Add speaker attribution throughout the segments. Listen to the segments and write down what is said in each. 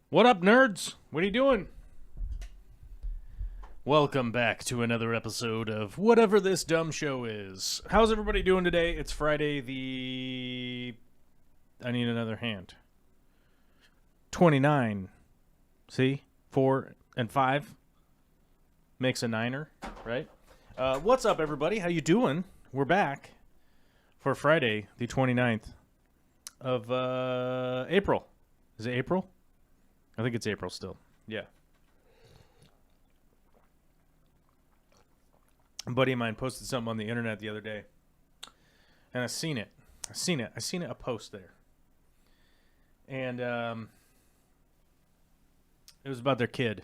Speaker 1: What up, nerds? What are you doing? Welcome back to another episode of whatever this dumb show is. How's everybody doing today? It's Friday I need another hand. 29. See? 4 and 5 makes a niner, right? What's up, everybody? How you doing? We're back for Friday, the 29th of April. Is it April? I think it's April still. Yeah. A buddy of mine posted something on the internet the other day. And I seen it, a post there. And it was about their kid.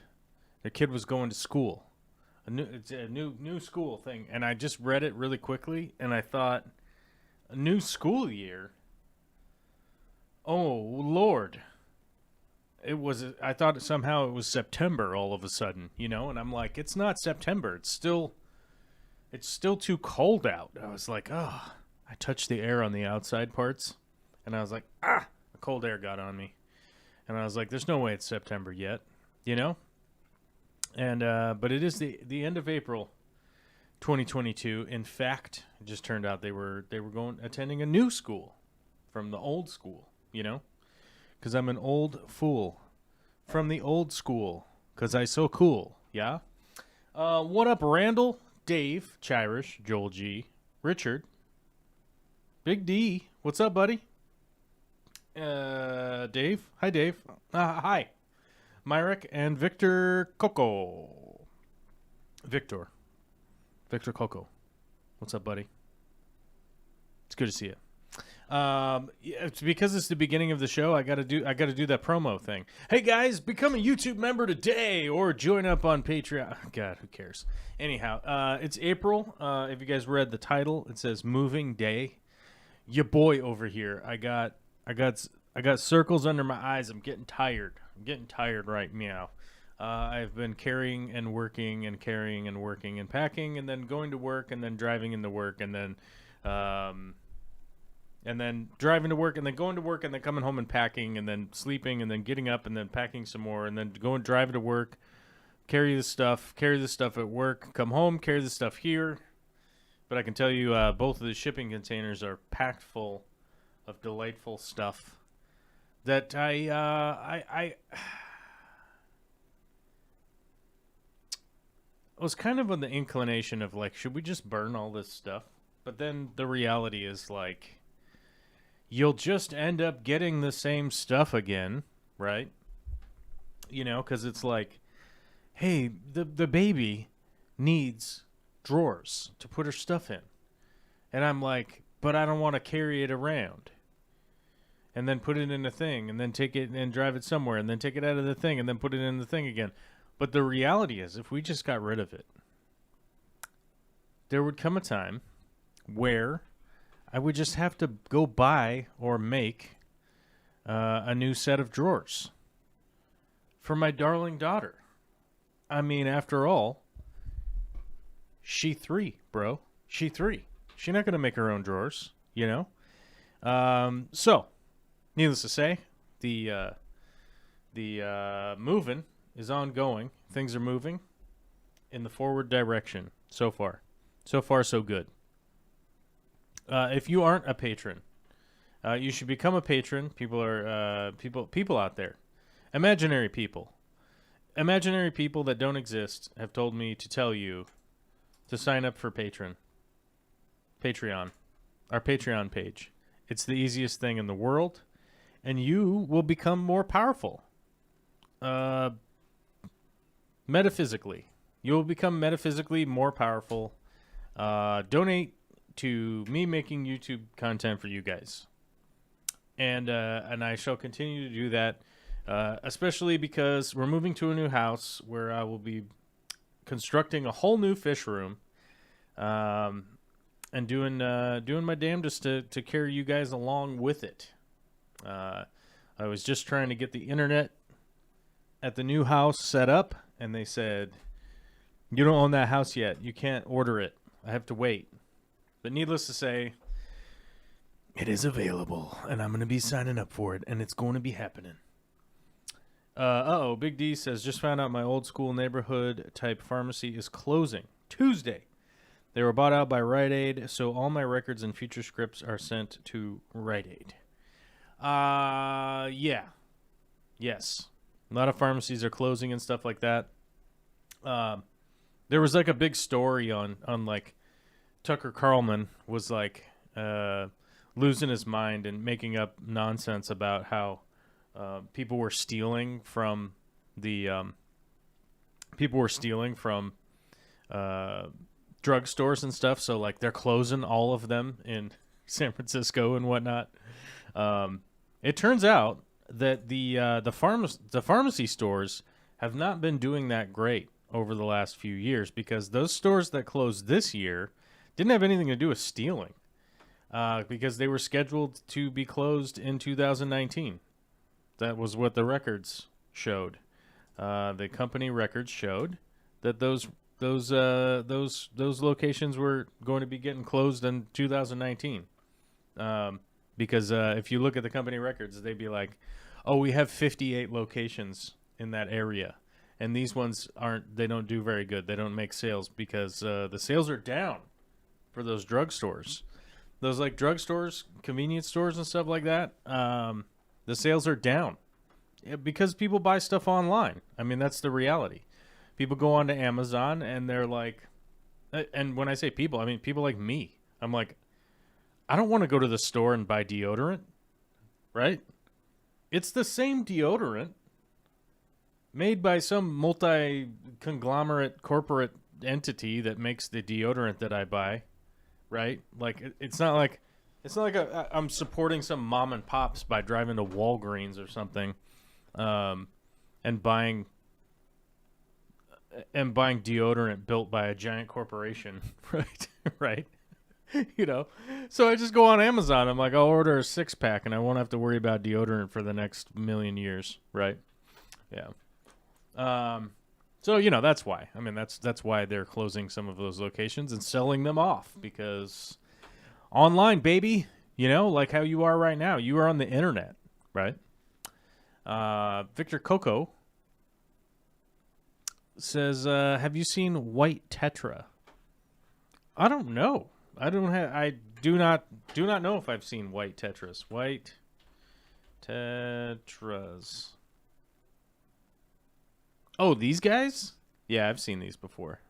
Speaker 1: Their kid was going to school. It's a new school thing. And I just read it really quickly, and I thought, a new school year? Oh, Lord. I thought somehow it was September all of a sudden, you know, and I'm like, it's not September. It's still too cold out. I was like, I touched the air on the outside parts, and I was like, the cold air got on me. And I was like, there's no way it's September yet, you know? And, but it is the end of April, 2022. In fact, it just turned out they were attending a new school from the old school, you know? Because I'm an old fool from the old school. Because I so cool, yeah? What up, Randall, Dave, Chirish, Joel G, Richard, Big D. What's up, buddy? Dave. Hi, Dave. Hi. Myrick and Victor Coco. Victor Coco. What's up, buddy? It's good to see you. It's because it's the beginning of the show. I gotta do that promo thing. Hey guys, become a YouTube member today or join up on Patreon. God, who cares? Anyhow, it's April. If you guys read the title, it says Moving Day. Your boy over here. I got circles under my eyes. I'm getting tired. Right meow. I've been carrying and working and carrying and working and packing and then going to work and then driving into work and then driving to work, and then going to work, and then coming home and packing, and then sleeping, and then getting up, and then packing some more, and then driving to work, carry the stuff at work, come home, carry the stuff here. But I can tell you, both of the shipping containers are packed full of delightful stuff that I was kind of on the inclination of, like, should we just burn all this stuff? But then the reality is, like, you'll just end up getting the same stuff again, right? You know, because it's like, hey, the baby needs drawers to put her stuff in. And I'm like, but I don't want to carry it around. And then put it in a thing, and then take it and drive it somewhere, and then take it out of the thing, and then put it in the thing again. But the reality is, if we just got rid of it, there would come a time where I would just have to go buy or make a new set of drawers for my darling daughter. I mean, after all, she 3, bro. She 3. She's not going to make her own drawers, you know? So, needless to say, the moving is ongoing. Things are moving in the forward direction so far. So far, so good. If you aren't a patron, you should become a patron. People out there, imaginary people that don't exist have told me to tell you to sign up for Patreon, our Patreon page. It's the easiest thing in the world, and you will become more powerful. Metaphysically, you will become metaphysically more powerful donate to me making YouTube content for you guys. And I shall continue to do that, especially because we're moving to a new house where I will be constructing a whole new fish room, and doing my damnedest to carry you guys along with it. I was just trying to get the internet at the new house set up, and they said, "You don't own that house yet. You can't order it. I have to wait." But needless to say, it is available, and I'm going to be signing up for it, and it's going to be happening. Big D says, just found out my old school neighborhood type pharmacy is closing Tuesday. They were bought out by Rite Aid, so all my records and future scripts are sent to Rite Aid. Yeah. Yes. A lot of pharmacies are closing and stuff like that. There was like a big story on like Tucker Carlson was like losing his mind and making up nonsense about how people were stealing from drugstores and stuff. So like they're closing all of them in San Francisco and whatnot. It turns out that the pharmacy stores have not been doing that great over the last few years, because those stores that closed this year didn't have anything to do with stealing, because they were scheduled to be closed in 2019. That was what the records showed. The company records showed that those locations were going to be getting closed in 2019. Because if you look at the company records, they'd be like, "Oh, we have 58 locations in that area, and these ones they don't do very good. They don't make sales because the sales are down for those drugstores, those like drugstores, convenience stores, and stuff like that. The sales are down because people buy stuff online. I mean, that's the reality. People go onto Amazon and they're like, and when I say people, I mean people like me. I'm like, I don't want to go to the store and buy deodorant, right? It's the same deodorant made by some multi-conglomerate corporate entity that makes the deodorant that I buy, right? Like it's not like I'm supporting some mom and pops by driving to Walgreens or something, and buying deodorant built by a giant corporation, right? Right. You know, so I just go on Amazon. I'm like, I'll order a 6-pack and I won't have to worry about deodorant for the next million years, right? Yeah. So, you know, that's why. I mean, that's why they're closing some of those locations and selling them off, because online, baby, you know, like how you are right now. You are on the internet, right? Victor Coco says, have you seen White Tetra? I don't know. I do not know if I've seen White Tetras. White Tetras. Oh, these guys? Yeah, I've seen these before.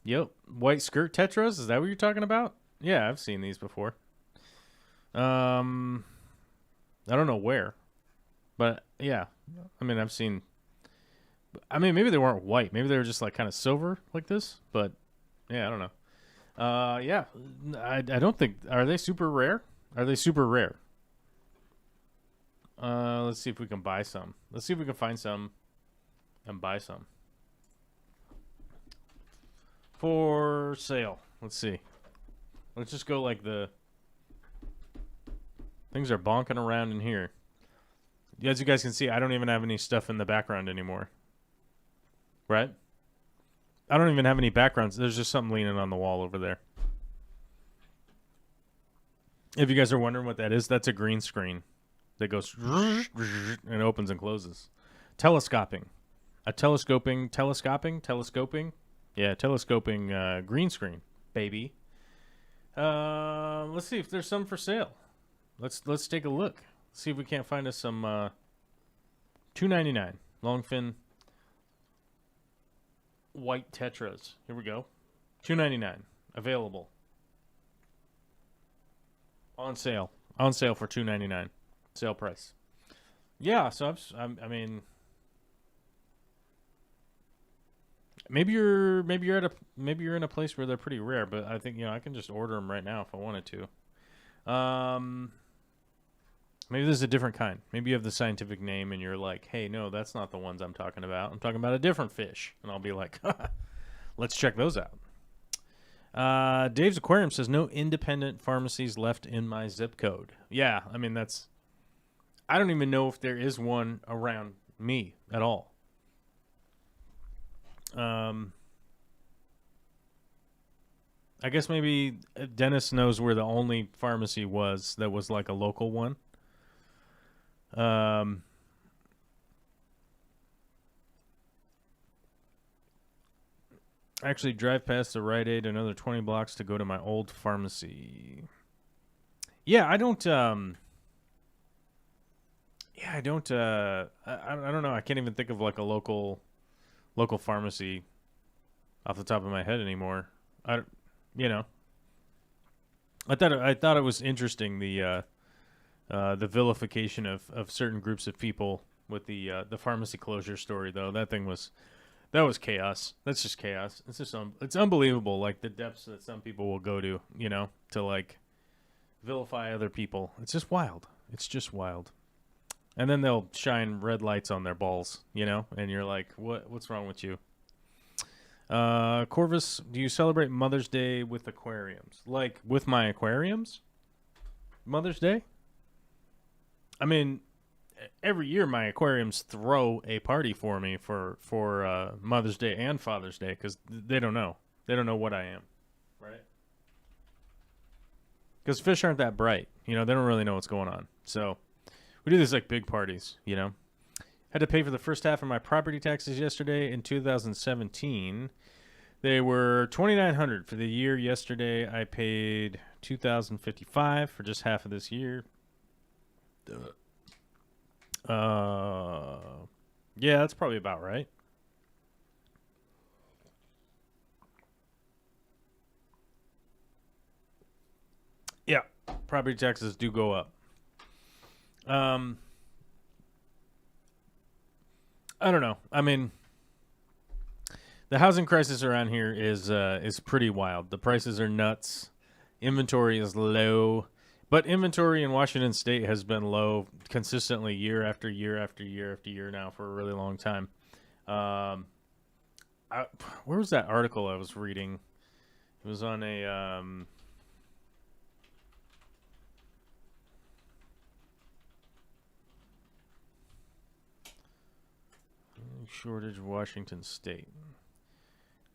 Speaker 1: Yep. White skirt Tetras? Is that what you're talking about? Yeah, I've seen these before. I don't know where. But yeah. I mean, maybe they weren't white. Maybe they were just like kind of silver like this. But yeah, I don't know. Yeah, I don't think. Are they super rare? Are they super rare? Let's see if we can buy some. Let's see if we can find some and buy some for sale. Let's see. Let's just go like the things are bonking around in here. As you guys can see, I don't even have any stuff in the background anymore. Right? I don't even have any backgrounds. There's just something leaning on the wall over there. If you guys are wondering what that is, that's a green screen that goes and opens and closes. Telescoping. Telescoping. Yeah, telescoping green screen, baby. Let's see if there's some for sale. Let's take a look. See if we can't find us some $2.99 longfin White Tetras. Here we go. $2.99 available. On sale for $2.99. Sale price. Yeah, so I mean, maybe you're in a place where they're pretty rare, but I think I can just order them right now if I wanted to. Maybe there's a different kind. Maybe you have the scientific name and you're like, hey, no, that's not the ones I'm talking about. I'm talking about a different fish, and I'll be like, let's check those out. Dave's Aquarium says no independent pharmacies left in my zip code. Yeah, I mean I don't even know if there is one around me at all. I guess maybe Dennis knows where the only pharmacy was that was like a local one. Actually drive past the Rite Aid another 20 blocks to go to my old pharmacy. Yeah, I don't I don't know. I can't even think of like a local pharmacy off the top of my head anymore. I thought it was interesting the vilification of certain groups of people with the pharmacy closure story, though. That was chaos. That's just chaos. It's unbelievable, like the depths that some people will go to, to like vilify other people. It's just wild. And then they'll shine red lights on their balls, and you're like, what's wrong with you? Corvus, do you celebrate Mother's Day with aquariums? Like with my aquariums? Mother's Day? I mean, every year my aquariums throw a party for me for Mother's Day and Father's Day because they don't know. They don't know what I am, right? Because fish aren't that bright. They don't really know what's going on. So we do these like big parties, Had to pay for the first half of my property taxes yesterday in 2017. They were $2,900 for the year. Yesterday I paid $2,055 for just half of this year. Yeah, that's probably about right. Yeah, property taxes do go up. I don't know. I mean, the housing crisis around here is pretty wild. The prices are nuts. Inventory is low. But inventory in Washington State has been low consistently year after year after year after year now for a really long time. Where was that article I was reading? It was on a... shortage of Washington State.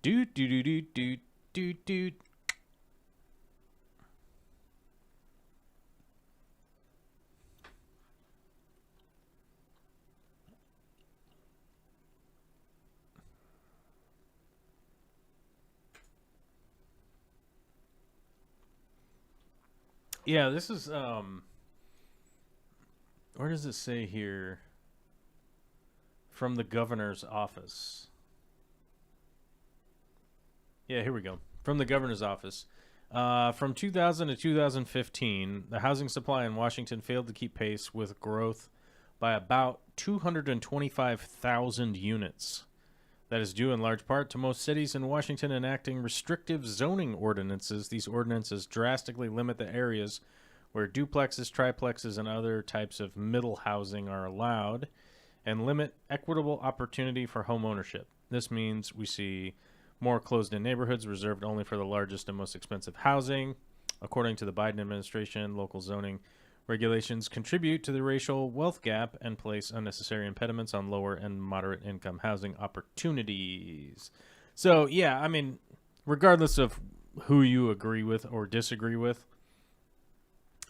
Speaker 1: Dude. Yeah, this is where does it say here? From the governor's office. Yeah, here we go. From the governor's office. From 2000 to 2015, the housing supply in Washington failed to keep pace with growth by about 225,000 units. That is due in large part to most cities in Washington enacting restrictive zoning ordinances. These ordinances drastically limit the areas where duplexes, triplexes, and other types of middle housing are allowed, and limit equitable opportunity for home ownership. This means we see more closed-in neighborhoods reserved only for the largest and most expensive housing. According to the Biden administration, local zoning regulations contribute to the racial wealth gap and place unnecessary impediments on lower and moderate income housing opportunities. So, yeah, I mean, regardless of who you agree with or disagree with,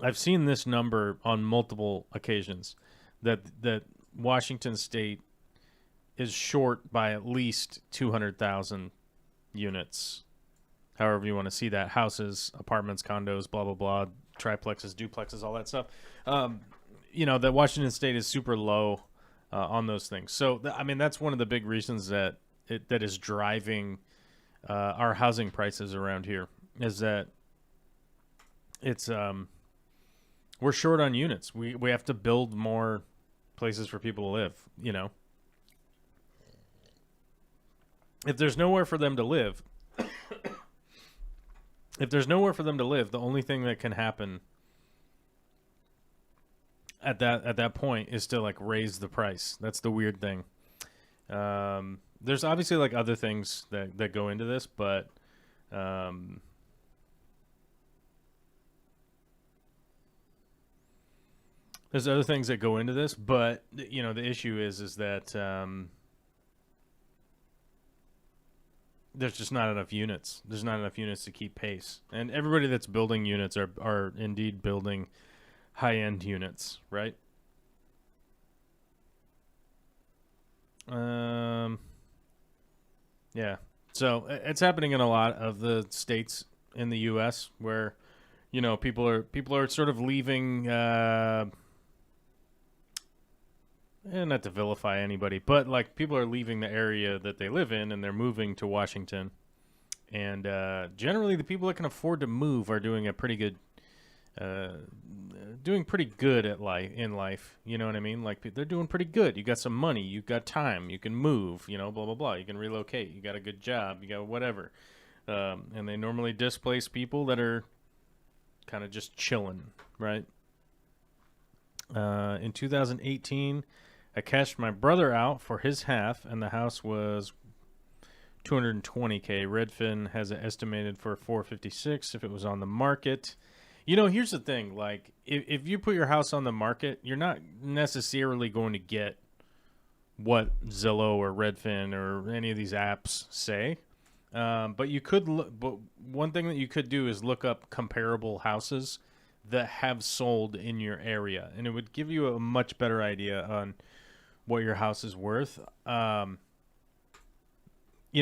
Speaker 1: I've seen this number on multiple occasions that Washington State is short by at least 200,000 units. However you want to see that. Houses, apartments, condos, blah, blah, blah, triplexes, duplexes, all that stuff. That Washington State is super low on those things. So, that's one of the big reasons that is driving our housing prices around here is that it's we're short on units. We have to build more places for people to live, if there's nowhere for them to live, the only thing that can happen at that point is to like raise the price. That's the weird thing. There's obviously like other things that go into this, but there's other things that go into this, but you know, the issue is that there's just not enough units. There's not enough units to keep pace, and everybody that's building units are indeed building high-end units, right? Yeah. So it's happening in a lot of the states in the U.S. where, you know, people are sort of leaving. Not to vilify anybody, but like people are leaving the area that they live in and they're moving to Washington. And generally, the people that can afford to move are doing a pretty good, in life. You know what I mean? Like they're doing pretty good. You got some money, you got time, you can move. You know, blah blah blah. You can relocate. You got a good job. You got whatever. And they normally displace people that are kind of just chilling, right? In 2018. I cashed my brother out for his half, and the house was $220K. Redfin has it estimated for $456 if it was on the market. You know, here's the thing. Like, if you put your house on the market, you're not necessarily going to get what Zillow or Redfin or any of these apps say. But you could but one thing that you could do is look up comparable houses that have sold in your area, and it would give you a much better idea on what your house is worth. You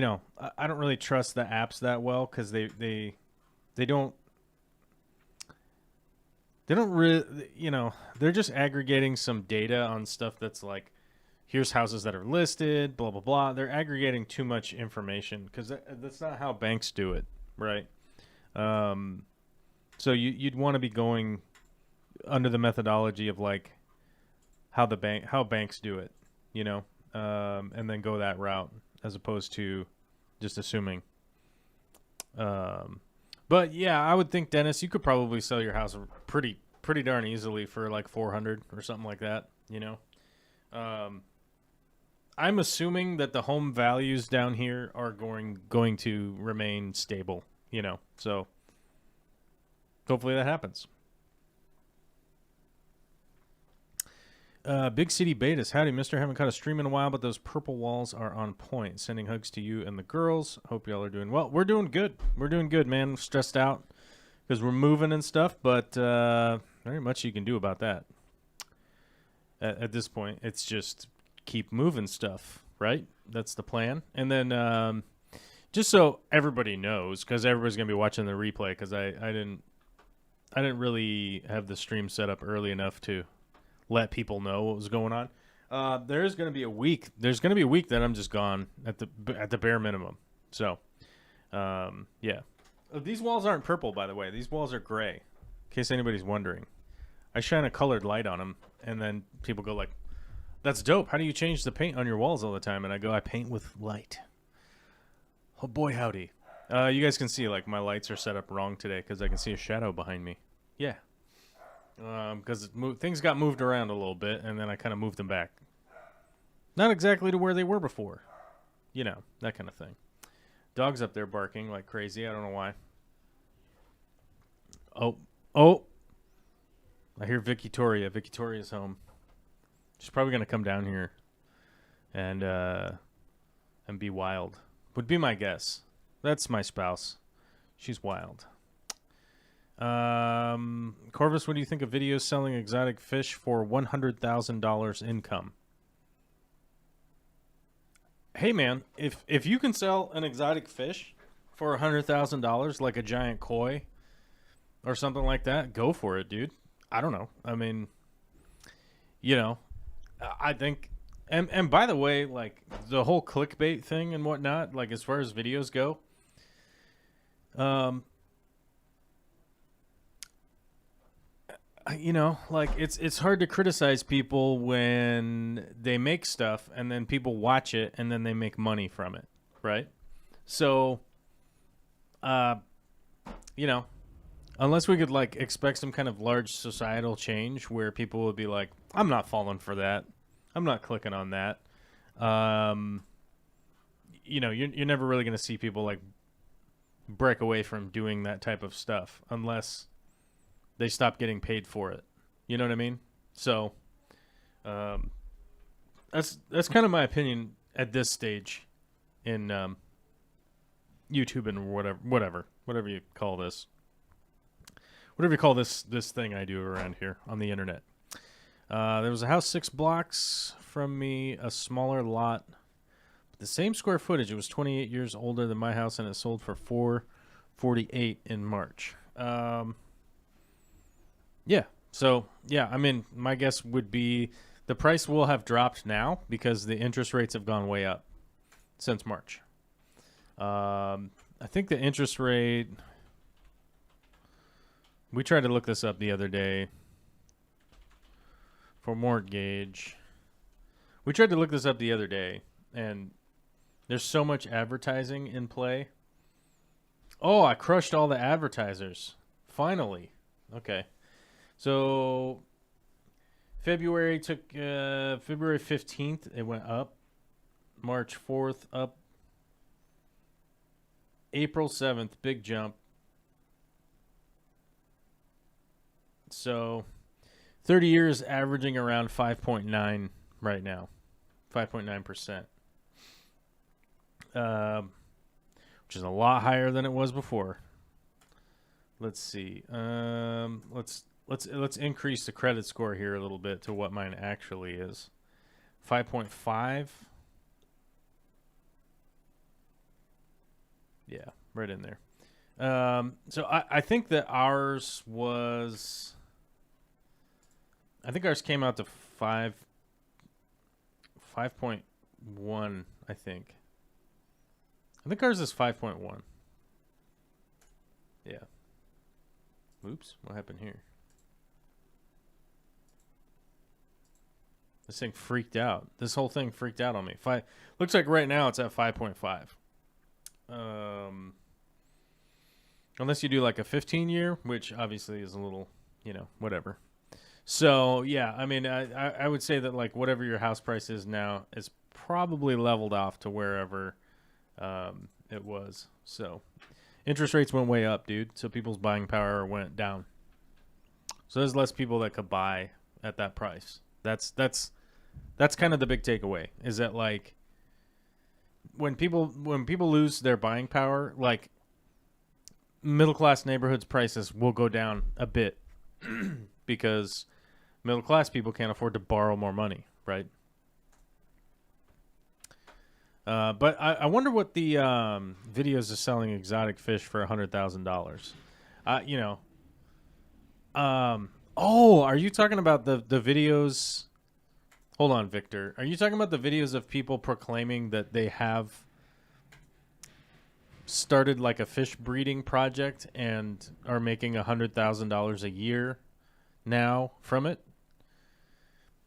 Speaker 1: know, I don't really trust the apps that well because they don't really, you know, they're just aggregating some data on stuff that's like, here's houses that are listed, blah blah blah. They're aggregating too much information because that's not how banks do it, right? So you'd want to be going under the methodology of like how banks do it, you know, and then go that route as opposed to just assuming. But yeah, I would think, Dennis, you could probably sell your house pretty darn easily for like 400 or something like that, you know. I'm assuming that the home values down here are going to remain stable, you know. So hopefully that happens. Big City Betas. Howdy, mister. Haven't caught a stream in a while, but those purple walls are on point. Sending hugs to you and the girls. Hope y'all are doing well. We're doing good. We're doing good, man. Stressed out because we're moving and stuff, but very much you can do about that. At this point, it's just keep moving stuff, right? That's the plan. And then just so everybody knows, because everybody's going to be watching the replay, because I didn't really have the stream set up early enough to let people know what was going on. There's going to be a week. There's going to be a week that I'm just gone at the bare minimum. So, yeah. These walls aren't purple, by the way. These walls are gray, in case anybody's wondering. I shine a colored light on them, and then people go like, "That's dope. How do you change the paint on your walls all the time?" And I go, "I paint with light." Oh boy, howdy. You guys can see like my lights are set up wrong today because I can see a shadow behind me. Yeah. Because things got moved around a little bit, and then I kind of moved them back. Not exactly to where they were before. You know, that kind of thing. Dog's up there barking like crazy. I don't know why. Oh. I hear Victoria. Victoria's home. She's probably going to come down here and be wild. Would be my guess. That's my spouse. She's wild. Corvus, what do you think of videos selling exotic fish for $100,000 income? Hey man, if you can sell an exotic fish for $100,000, like a giant koi or something like that, go for it, dude. I don't know. I mean, you know, I think, and by the way, like the whole clickbait thing and whatnot, like as far as videos go, you know, like it's hard to criticize people when they make stuff and then people watch it and then they make money from it. right? So, you know, unless we could like expect some kind of large societal change where people would be like, I'm not falling for that. I'm not clicking on that. You're never really going to see people like break away from doing that type of stuff unless they stop getting paid for it. You know what I mean? So, that's kind of my opinion at this stage in YouTube and whatever you call this. Whatever you call this thing I do around here on the internet. There was a house 6 blocks from me, a smaller lot. The same square footage. It was 28 years older than my house, and it sold for $448 in March. Yeah. So, yeah, I mean, my guess would be the price will have dropped now because the interest rates have gone way up since March. I think the interest rate... We tried to look this up the other day for mortgage. We tried to look this up the other day, and there's so much advertising in play. Oh, I crushed all the advertisers. Finally. Okay. So February 15th, it went up. March 4th, up. April 7th, big jump. So 30 years averaging around 5.9 right now. 5.9%. Which is a lot higher than it was before. Let's see. Let's increase the credit score here a little bit to what mine actually is. 5.5. Yeah, right in there. So I think that ours was... I think ours came out to 5.1, I think. I think ours is 5.1. Yeah. Oops, what happened here? This thing freaked out. This whole thing freaked out on me. Looks like right now it's at 5.5. Unless you do like a 15-year, which obviously is a little, whatever. So, yeah, I mean, I would say that, like, whatever your house price is now is probably leveled off to wherever it was. So, interest rates went way up, dude. So, people's buying power went down. So, there's less people that could buy at that price. That's kind of the big takeaway, is that, like, when people lose their buying power, like, middle-class neighborhoods prices will go down a bit because middle-class people can't afford to borrow more money, right? But I wonder what the videos of selling exotic fish for $100,000. Are you talking about the videos? Hold on, Victor. Are you talking about the videos of people proclaiming that they have started like a fish breeding project and are making $100,000 a year now from it?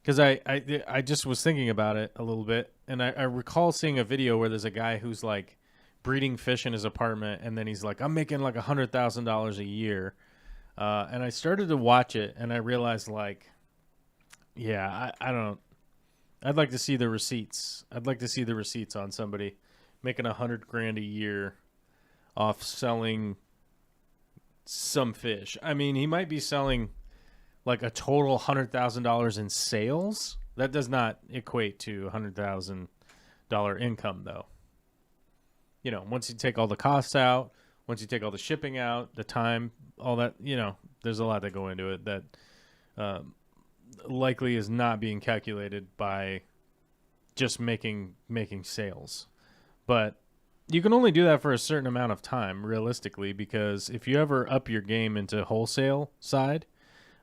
Speaker 1: Because I just was thinking about it a little bit, and I recall seeing a video where there's a guy who's like breeding fish in his apartment, and then he's like, I'm making like $100,000 a year. And I started to watch it, and I realized, like, yeah, I don't. I'd like to see the receipts. I'd like to see the receipts on somebody making $100,000 a year off selling some fish. I mean, he might be selling like a total $100,000 in sales. That does not equate to $100,000 income, though. Once you take all the costs out, once you take all the shipping out, the time, all that, there's a lot that go into it that likely is not being calculated by just making sales. But you can only do that for a certain amount of time, realistically, because if you ever up your game into wholesale side,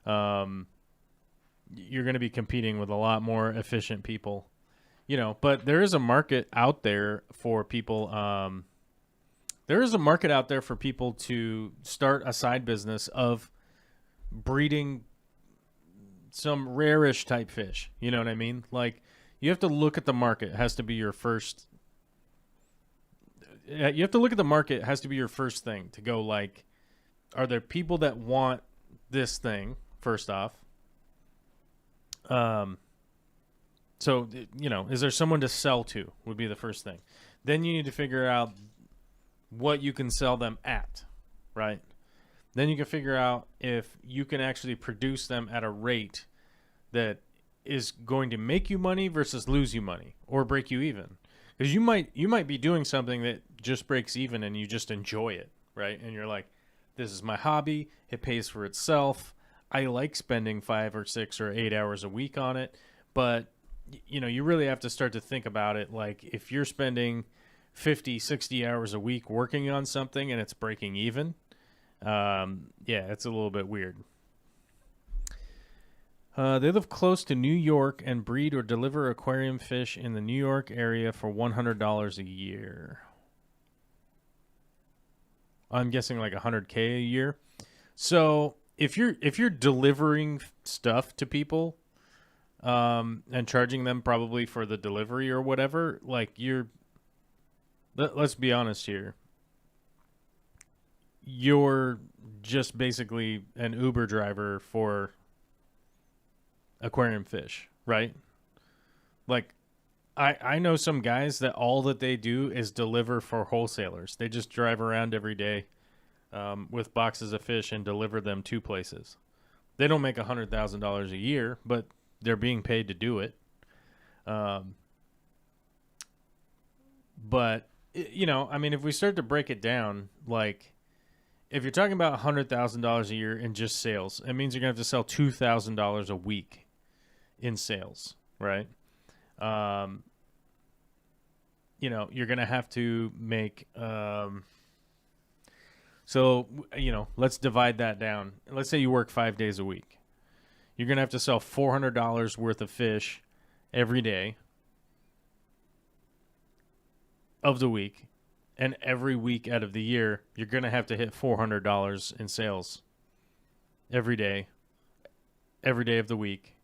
Speaker 1: you're going to be competing with a lot more efficient people, but there is a market out there for people. There is a market out there for people to start a side business of breeding some rare-ish type fish. You know what I mean? Like, you have to look at the market. It has to be your first you have to look at the market. It has to be your first thing to go like, are there people that want this thing first off? So, is there someone to sell to would be the first thing. Then you need to figure out what you can sell them at, right? Then you can figure out if you can actually produce them at a rate that is going to make you money versus lose you money or break you even. Because you might be doing something that just breaks even and you just enjoy it, right? And you're like, this is my hobby. It pays for itself. I like spending 5 or 6 or 8 hours a week on it. But, you really have to start to think about it. Like if you're spending 50, 60 hours a week working on something and it's breaking even, it's a little bit weird. They live close to New York and breed or deliver aquarium fish in the New York area for $100 a year. I'm guessing like $100K a year. So if you're delivering stuff to people, and charging them probably for the delivery or whatever, like let's be honest here. You're just basically an Uber driver for aquarium fish, right? Like I know some guys that all that they do is deliver for wholesalers. They just drive around every day with boxes of fish and deliver them to places. They don't make $100,000 a year, but they're being paid to do it. But, if we start to break it down, like, if you're talking about $100,000 a year in just sales, it means you're going to have to sell $2,000 a week in sales, right? You're going to have to make... let's divide that down. Let's say you work 5 days a week. You're going to have to sell $400 worth of fish every day of the week. And every week out of the year, you're going to have to hit $400 in sales every day of the week,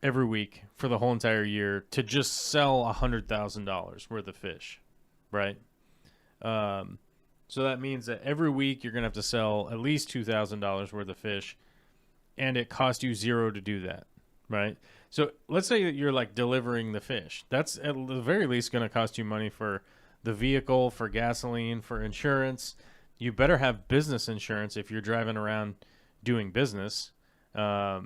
Speaker 1: every week for the whole entire year to just sell $100,000 worth of fish, right? So that means that every week you're going to have to sell at least $2,000 worth of fish. And it costs you $0 to do that, right? So let's say that you're like delivering the fish. That's at the very least going to cost you money for the vehicle, for gasoline, for insurance. You better have business insurance if you're driving around doing business. You're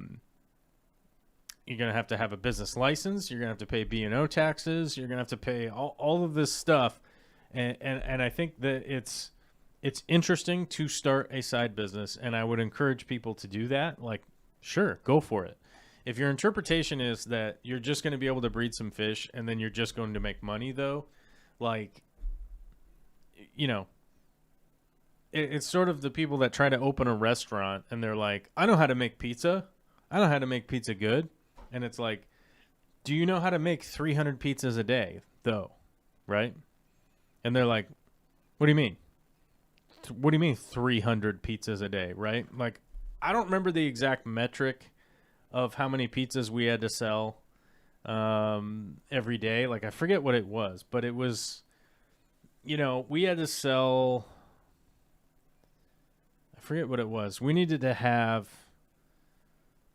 Speaker 1: going to have a business license. You're going to have to pay B&O taxes. You're going to have to pay all of this stuff. And I think that it's interesting to start a side business, and I would encourage people to do that. Like, sure, go for it. If your interpretation is that you're just going to be able to breed some fish and then you're just going to make money, though, like, it's sort of the people that try to open a restaurant and they're like, I know how to make pizza. I know how to make pizza good. And it's like, do you know how to make 300 pizzas a day, though? Right? And they're like, what do you mean? What do you mean 300 pizzas a day, right? Like, I don't remember the exact metric of how many pizzas we had to sell every day. Like, I forget what it was, but it was, we had to sell, I forget what it was. We needed to have,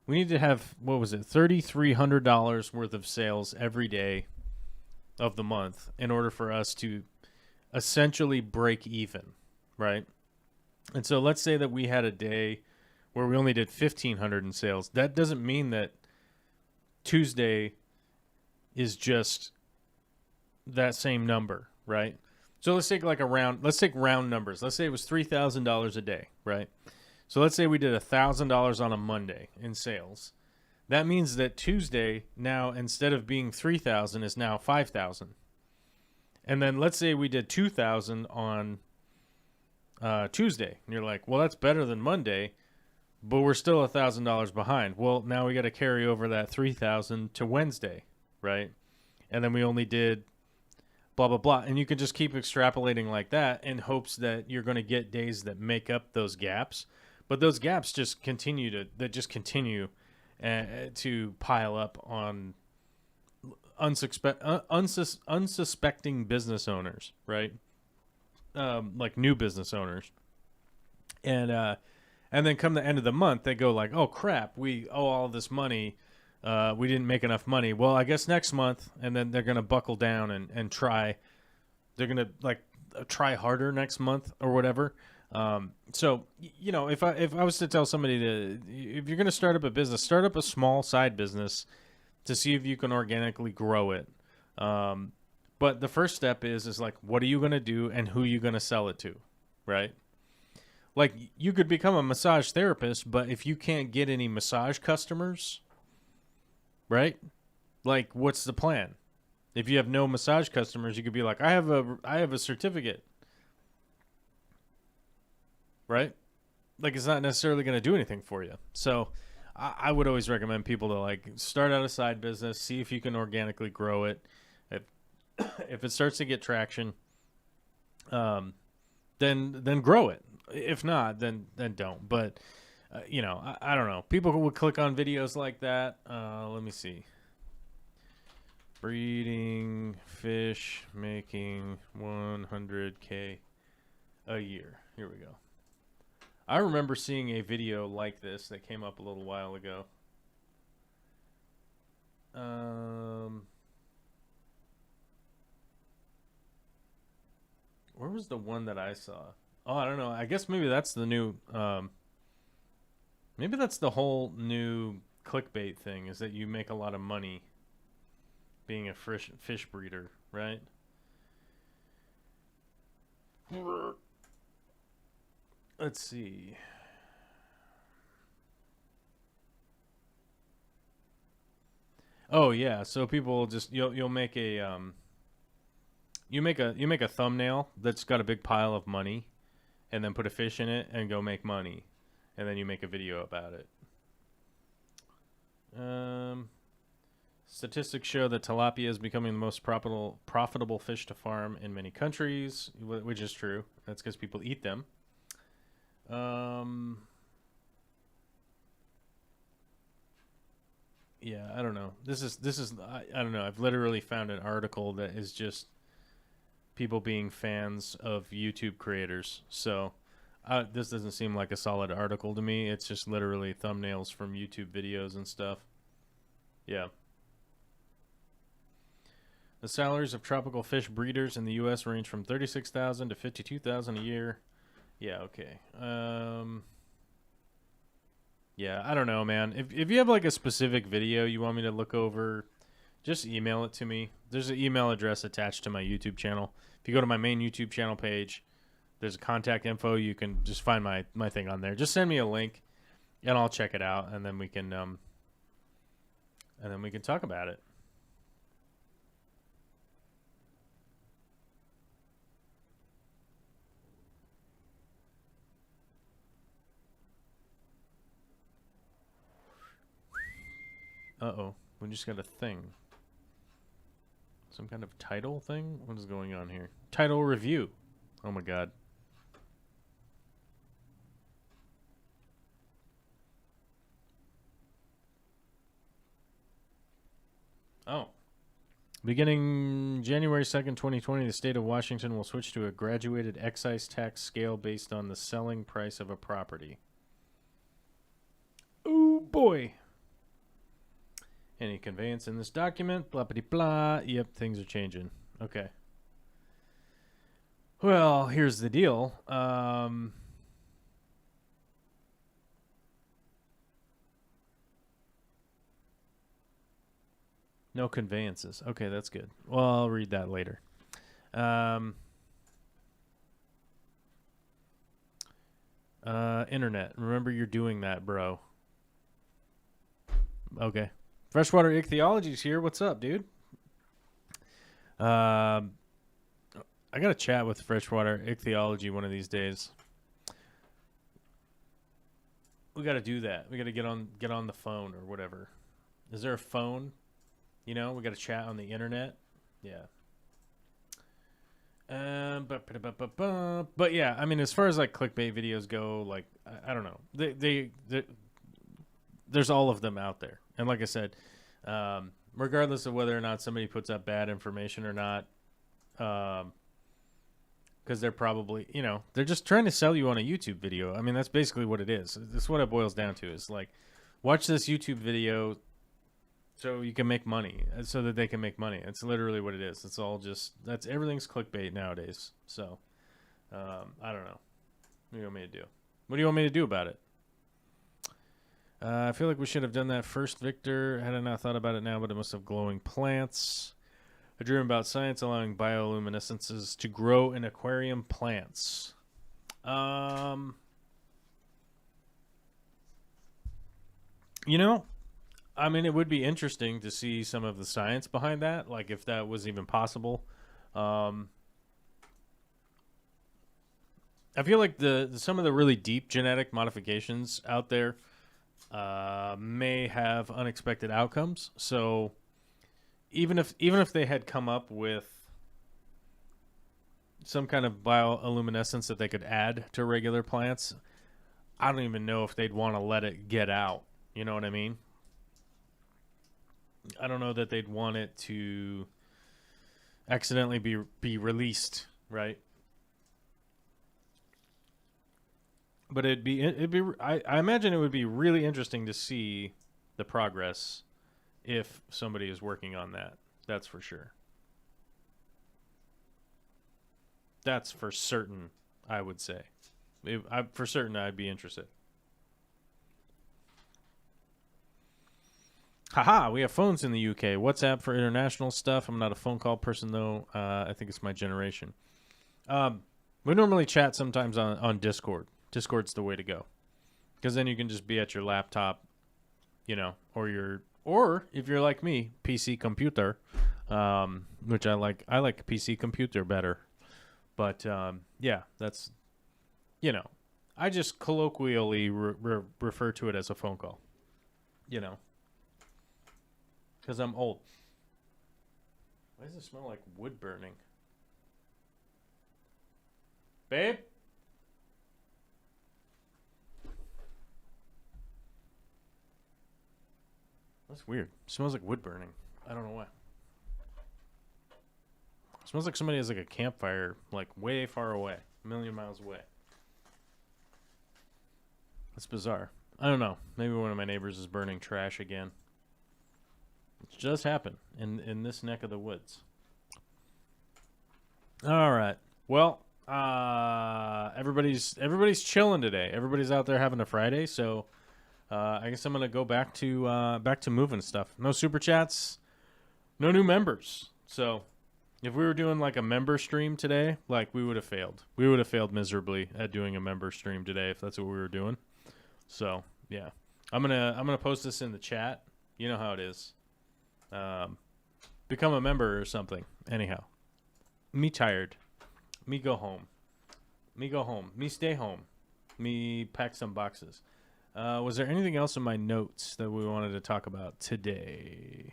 Speaker 1: what was it, $3,300 worth of sales every day of the month in order for us to essentially break even. Right? And so let's say that we had a day where we only did 1,500 in sales. That doesn't mean that Tuesday is just that same number, right? So let's take round numbers. Let's say it was $3,000 a day, right? So let's say we did $1,000 on a Monday in sales. That means that Tuesday now, instead of being 3,000, is now 5,000. And then let's say we did 2,000 on Tuesday, and you're like, well, that's better than Monday, but we're still $1,000 behind. Well, now we got to carry over that 3,000 to Wednesday, right? And then we only did blah blah blah, and you can just keep extrapolating like that in hopes that you're going to get days that make up those gaps, but those gaps just continue to pile up on unsuspecting business owners, right? like new business owners, and then come the end of the month, they go like, "Oh crap, we owe all this money. We didn't make enough money. Well, I guess next month." And then they're gonna buckle down and try. They're gonna like try harder next month or whatever. So you know, if I was to tell somebody if you're gonna start up a business, start up a small side business to see if you can organically grow it. But the first step is like, what are you gonna do and who are you gonna sell it to, right? Like you could become a massage therapist, but if you can't get any massage customers, right? Like what's the plan? If you have no massage customers, you could be like, I have a certificate. Right? Like it's not necessarily going to do anything for you. So I would always recommend people to like start out a side business, see if you can organically grow it. If it starts to get traction, then grow it. If not, then don't. But you know, I don't know. People would click on videos like that. Let me see. Breeding fish making 100K a year. Here we go. I remember seeing a video like this that came up a little while ago. Where was the one that I saw? Oh, I don't know. I guess maybe that's the new maybe that's the whole new clickbait thing, is that you make a lot of money being a fish breeder, right? Let's see. Oh yeah, so people just you'll make a you make a thumbnail that's got a big pile of money, and then put a fish in it and go make money, and then you make a video about it. Statistics show that tilapia is becoming the most profitable fish to farm in many countries, which is true. That's because people eat them. Yeah, I don't know. This is I don't know. I've literally found an article that is just people being fans of YouTube creators. So this doesn't seem like a solid article to me. It's just literally thumbnails from YouTube videos and stuff. Yeah. The salaries of tropical fish breeders in the U.S. range from $36,000 to $52,000 a year. Yeah, okay. Yeah, I don't know, man. If you have like a specific video you want me to look over, just email it to me. There's an email address attached to my YouTube channel. If you go to my main YouTube channel page, there's a contact info. You can just find my thing on there. Just send me a link, and I'll check it out, and then we can talk about it. Uh-oh. We just got a thing. Some kind of title thing? What is going on here? Title review. Oh my god. Oh. Beginning January 2nd, 2020, the state of Washington will switch to a graduated excise tax scale based on the selling price of a property. Oh boy. Any conveyance in this document, blah blah blah. Yep, things are changing. Okay. Well, here's the deal. No conveyances. Okay, that's good. Well, I'll read that later. Internet. Remember, you're doing that, bro. Okay. Freshwater Ichthyology's here. What's up, dude? I got to chat with Freshwater Ichthyology one of these days. We got to do that. We got to get on the phone or whatever. Is there a phone? You know, we got to chat on the internet. Yeah. But yeah, I mean, as far as like clickbait videos go, like I don't know. There's all of them out there. And like I said, regardless of whether or not somebody puts up bad information or not, because they're probably, they're just trying to sell you on a YouTube video. I mean, that's basically what it is. That's what it boils down to, is like, watch this YouTube video so you can make money, so that they can make money. It's literally what it is. It's all just, everything's clickbait nowadays. So, I don't know. What do you want me to do? What do you want me to do about it? I feel like we should have done that first, Victor. Had I not thought about it now, but it must have glowing plants. I dream about science allowing bioluminescences to grow in aquarium plants. I mean, it would be interesting to see some of the science behind that, like if that was even possible. I feel like some of the really deep genetic modifications out there may have unexpected outcomes. So even if they had come up with some kind of bioluminescence that they could add to regular plants, I don't even know if they'd want to let it get out. You know what I mean? I don't know that they'd want it to accidentally be released, right? But I imagine it would be really interesting to see the progress if somebody is working on that. That's for sure. That's for certain, I would say. For certain, I'd be interested. Haha, we have phones in the UK. WhatsApp for international stuff. I'm not a phone call person, though. I think it's my generation. We normally chat sometimes on Discord. Discord's the way to go, because then you can just be at your laptop, or if you're like me, PC computer, which I like PC computer better. But yeah, that's, I just colloquially refer to it as a phone call, because I'm old. Why does it smell like wood burning? Babe? That's weird. It smells like wood burning. I don't know why. It smells like somebody has like a campfire like way far away. A million miles away. That's bizarre. I don't know. Maybe one of my neighbors is burning trash again. It just happened in this neck of the woods. All right. Well, everybody's chilling today. Everybody's out there having a Friday, so I guess I'm gonna go back to moving stuff. No super chats, no new members. So if we were doing like a member stream today, like we would have failed. We would have failed miserably at doing a member stream today if that's what we were doing. So yeah, I'm gonna post this in the chat. You know how it is. Become a member or something. Anyhow, me tired. Me go home. Me go home. Me stay home. Me pack some boxes. Was there anything else in my notes that we wanted to talk about today?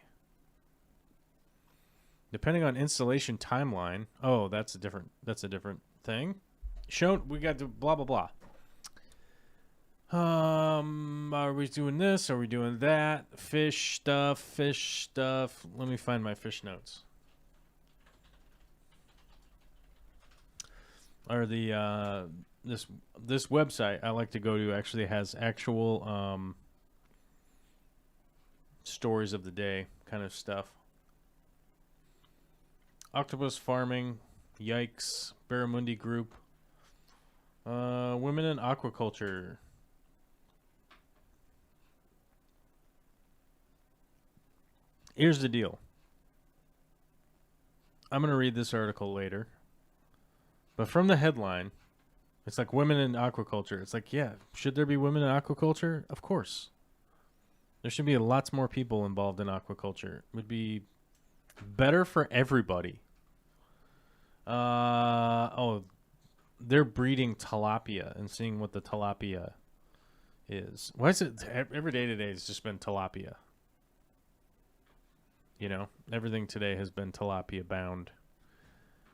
Speaker 1: Depending on installation timeline. Oh, that's a different thing. We got to blah blah blah. Are we doing this? Are we doing that? Fish stuff. Let me find my fish notes. Or the this website I like to go to actually has actual stories of the day kind of stuff. Octopus farming, yikes, Barramundi Group, women in aquaculture. Here's the deal. I'm going to read this article later. But from the headline, it's like women in aquaculture. It's like, yeah, should there be women in aquaculture? Of course. There should be lots more people involved in aquaculture. It would be better for everybody. They're breeding tilapia and seeing what the tilapia is. Why is it every day today has just been tilapia? Everything today has been tilapia bound.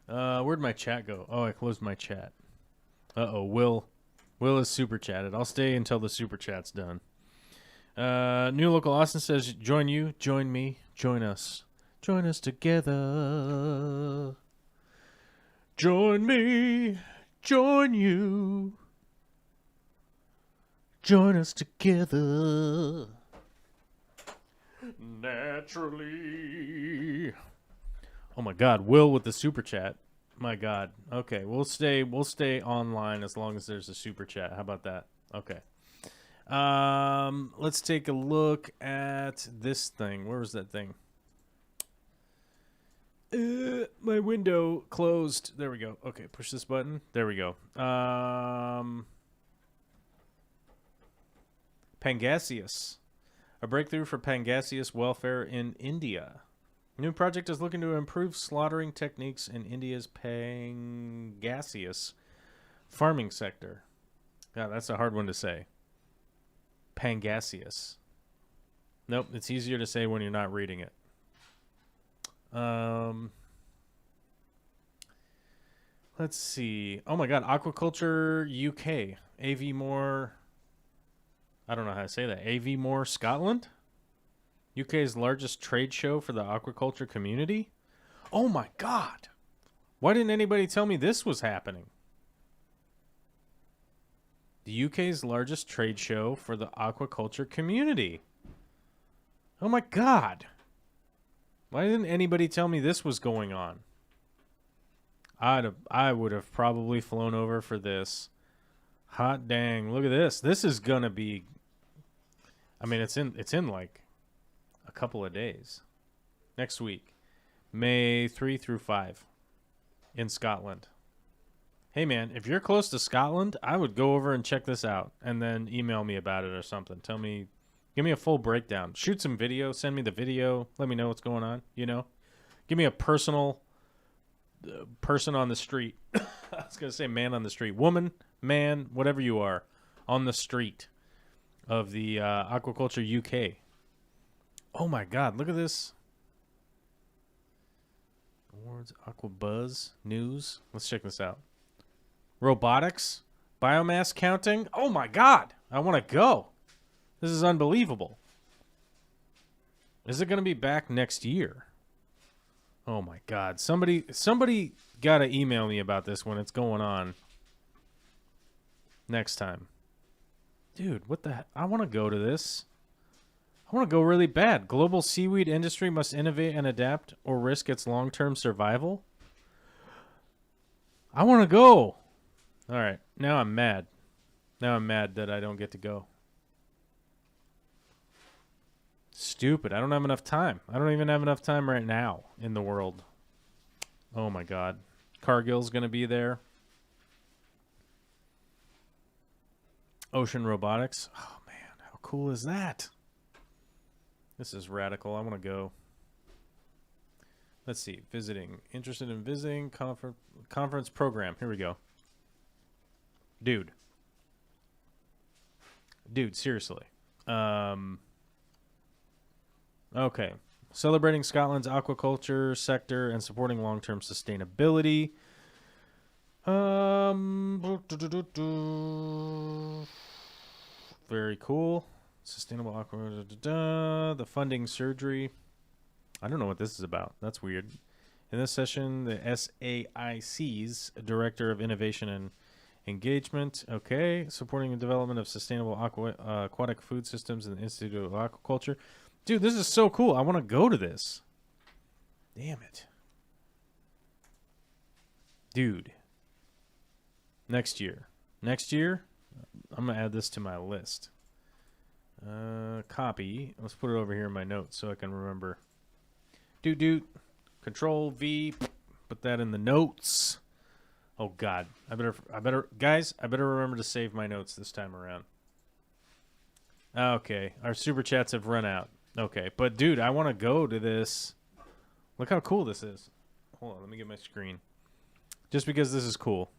Speaker 1: Where'd my chat go? Oh, I closed my chat. Uh-oh, Will is super chatted. I'll stay until the super chat's done. New Local Austin says, join you, join me, join us. Join us together. Join me, join you, join us together. Naturally. Oh my God, Will with the super chat. My God. Okay, we'll stay online as long as there's a super chat. How about that? Okay. Let's take a look at this thing. Where was that thing? My window closed. There we go. Okay, push this button. There we go. Pangasius. A breakthrough for Pangasius welfare in India. New project is looking to improve slaughtering techniques in India's Pangasius farming sector. Yeah, that's a hard one to say. Pangasius. Nope, it's easier to say when you're not reading it. Let's see. Oh my God, Aquaculture UK. AV More. I don't know how to say that. AV More Scotland? UK's largest trade show for the aquaculture community? Oh my God. Why didn't anybody tell me this was happening? The UK's largest trade show for the aquaculture community. Oh my God. Why didn't anybody tell me this was going on? I would have probably flown over for this. Hot dang. Look at this. This is going to be, I mean, it's in like a couple of days. Next week. May 3 through 5 in Scotland. Hey man, if you're close to Scotland, I would go over and check this out and then email me about it or something. Tell me, give me a full breakdown. Shoot some video, send me the video, let me know what's going on, you know? Give me a personal person on the street. I was going to say man on the street. Woman, man, whatever you are, on the street of the Aquaculture UK. Oh my God, look at this. Awards, Aquabuzz, news. Let's check this out. Robotics, biomass counting. Oh my God, I want to go. This is unbelievable. Is it going to be back next year? Oh my God, somebody got to email me about this when it's going on next time. Dude, what the heck? I want to go to this. I want to go really bad. Global seaweed industry must innovate and adapt or risk its long-term survival. I want to go. All right. Now I'm mad. Now I'm mad that I don't get to go. Stupid. I don't have enough time. I don't even have enough time right now in the world. Oh my God. Cargill's going to be there. Ocean Robotics. Oh man, how cool is that? This is radical. I want to go. Let's see. Visiting. Interested in visiting conference program. Here we go. Dude, seriously. Okay. Celebrating Scotland's aquaculture sector and supporting long-term sustainability. Very cool. Sustainable aqua. The funding surgery. I don't know what this is about. That's weird. In this session, the SAIC's Director of Innovation and Engagement. Okay. Supporting the development of sustainable aquatic food systems in the Institute of Aquaculture. Dude, this is so cool. I want to go to this. Damn it. Dude. Next year. Next year, I'm going to add this to my list. Copy. Let's put it over here in my notes so I can remember. Doot. Control V. Put that in the notes. Oh God. I better guys, I better remember to save my notes this time around. Okay. Our super chats have run out. Okay. But dude, I want to go to this. Look how cool this is. Hold on, let me get my screen. Just because this is cool.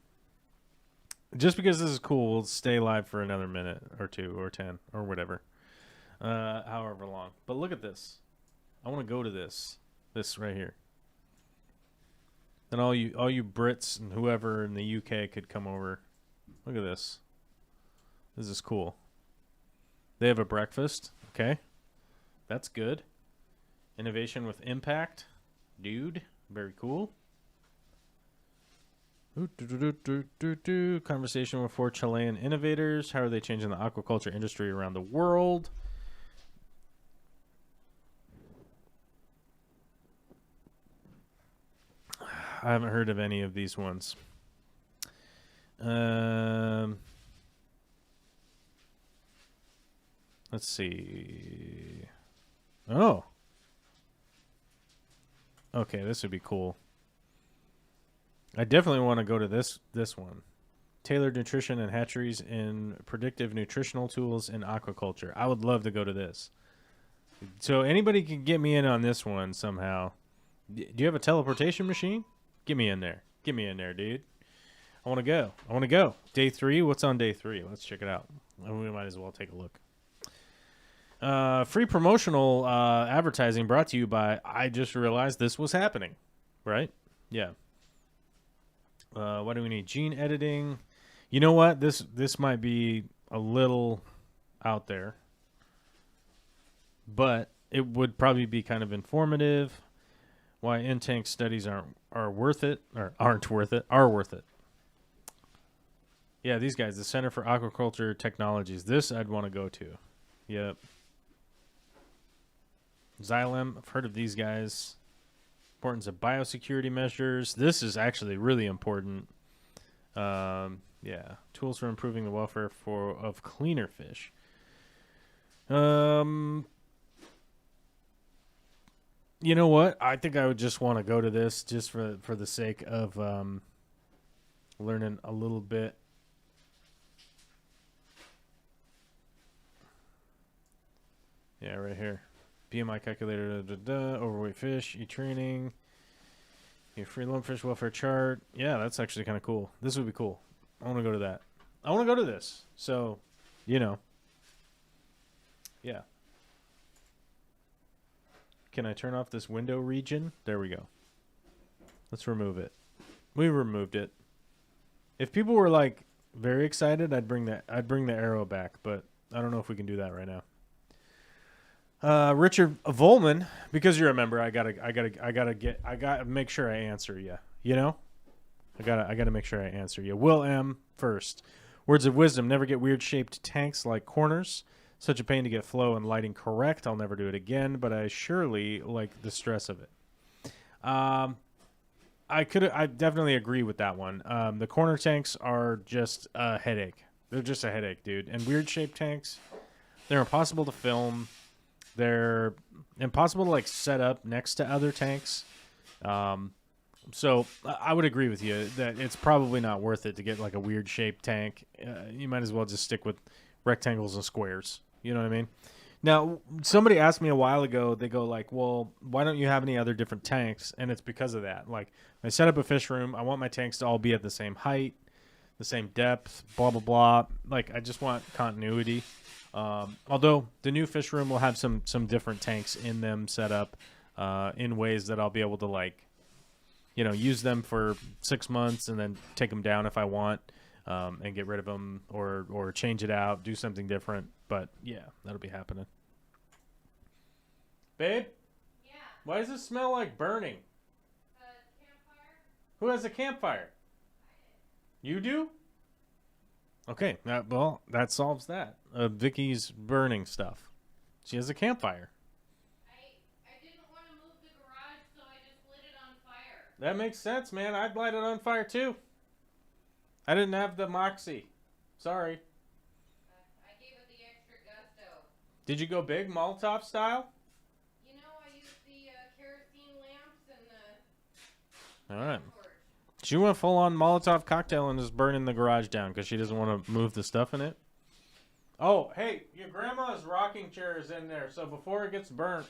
Speaker 1: Just because this is cool, we'll stay live for another minute or 2 or 10 or whatever. However long. But look at this. I want to go to this. This right here. And all you Brits and whoever in the UK could come over. Look at this. This is cool. They have a breakfast. Okay. That's good. Innovation with impact. Dude. Very cool. Conversation with 4 Chilean innovators. How are they changing the aquaculture industry around the world? I haven't heard of any of these ones. Let's see. Oh. Okay, this would be cool. I definitely want to go to this one. Tailored nutrition and hatcheries in predictive nutritional tools in aquaculture. I would love to go to this. So anybody can get me in on this one somehow. Do you have a teleportation machine? Get me in there. Get me in there, dude. I want to go. I want to go. Day 3? What's on day 3? Let's check it out. We might as well take a look. Free promotional advertising brought to you by I just realized this was happening. Right? Yeah. What do we need? Gene editing. You know what? This might be a little out there. But it would probably be kind of informative. Why in-tank studies are worth it, or aren't worth it, are worth it. Yeah, these guys, the Center for Aquaculture Technologies. This I'd want to go to. Yep. Xylem, I've heard of these guys. Importance of biosecurity measures. This is actually really important. Yeah, tools for improving the welfare of cleaner fish. You know what? I think I would just want to go to this just for the sake of learning a little bit. Yeah, right here. PMI Calculator, overweight fish, e-training, your free lumpfish welfare chart. Yeah, that's actually kind of cool. This would be cool. I want to go to that. I want to go to this. So, you know. Yeah. Can I turn off this window region? There we go. Let's remove it. We removed it. If people were like very excited, I'd bring the arrow back, but I don't know if we can do that right now. Richard Vollman, because you're a member, I gotta make sure I answer you. You know, I gotta make sure I answer you. Will M first. Words of wisdom: never get weird shaped tanks like corners. Such a pain to get flow and lighting correct. I'll never do it again, but I surely like the stress of it. I definitely agree with that one. The corner tanks are just a headache. They're just a headache, dude. And weird shaped tanks, they're impossible to film. They're impossible to like set up next to other tanks. So I would agree with you that it's probably not worth it to get like a weird shaped tank. You might as well just stick with rectangles and squares. You know what I mean? Now, somebody asked me a while ago, they go like, well, why don't you have any other different tanks? And it's because of that. Like, I set up a fish room. I want my tanks to all be at the same height, the same depth, blah, blah, blah. Like, I just want continuity. Although the new fish room will have some different tanks in them set up in ways that I'll be able to, like, you know, use them for 6 months and then take them down if I want and get rid of them or change it out, do something different. But, yeah, that'll be happening. Babe?
Speaker 2: Yeah.
Speaker 1: Why does it smell like burning?
Speaker 2: Campfire?
Speaker 1: Who has a campfire? You do? Okay, well, that solves that. Vicky's burning stuff. She has a campfire.
Speaker 2: I didn't want to move the garage, so I just lit it on fire.
Speaker 1: That makes sense, man. I'd light it on fire, too. I didn't have the Moxie. Sorry.
Speaker 2: I gave it the extra gusto.
Speaker 1: Did you go big, Molotov style?
Speaker 2: You know, I used the kerosene lamps and the...
Speaker 1: All right. She went full-on Molotov cocktail and is burning the garage down because she doesn't want to move the stuff in it. Oh, hey, your grandma's rocking chair is in there, so before it gets burnt...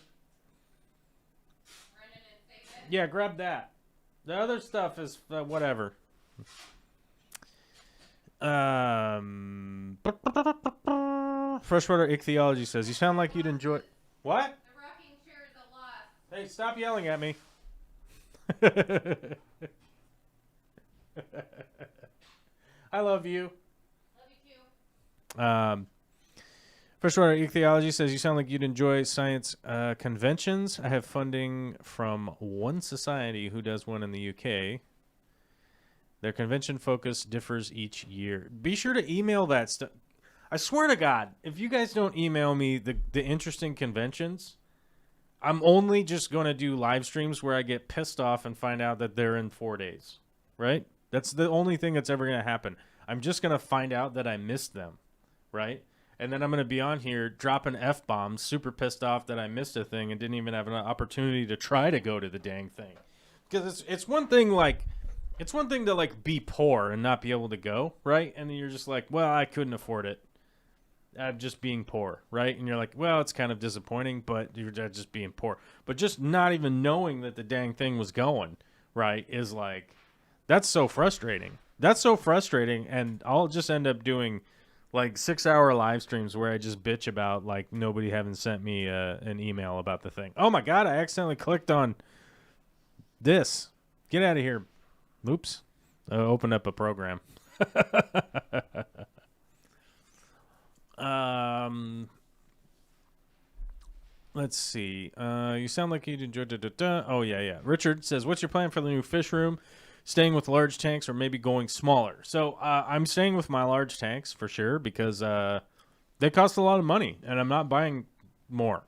Speaker 2: Run in and save it?
Speaker 1: Yeah, grab that. The other stuff is whatever. Freshwater Ichthyology says, you sound like you'd enjoy... What?
Speaker 2: The rocking chair is a loss.
Speaker 1: Hey, stop yelling at me. I love you.
Speaker 2: Love you too.
Speaker 1: Freshwater Ichthyology says, you sound like you'd enjoy science conventions. I have funding from one society who does one in the UK. Their convention focus differs each year. Be sure to email that stuff. I swear to God, if you guys don't email me the interesting conventions, I'm only just going to do live streams where I get pissed off and find out that they're in 4 days, right? That's the only thing that's ever going to happen. I'm just going to find out that I missed them, right? And then I'm going to be on here dropping F-bombs, super pissed off that I missed a thing and didn't even have an opportunity to try to go to the dang thing. Because it's one thing, like, it's one thing to, like, be poor and not be able to go, right? And then you're just like, well, I couldn't afford it. I'm just being poor, right? And you're like, well, it's kind of disappointing, but you're just being poor. But just not even knowing that the dang thing was going, right, is like, that's so frustrating. That's so frustrating, and I'll just end up doing, like, 6-hour live streams where I just bitch about, like, nobody having sent me an email about the thing. Oh, my God, I accidentally clicked on this. Get out of here. Oops. I opened up a program. Let's see. You sound like you'd enjoy. Oh, yeah. Richard says, what's your plan for the new fish room? Staying with large tanks or maybe going smaller? So I'm staying with my large tanks for sure because they cost a lot of money and I'm not buying more.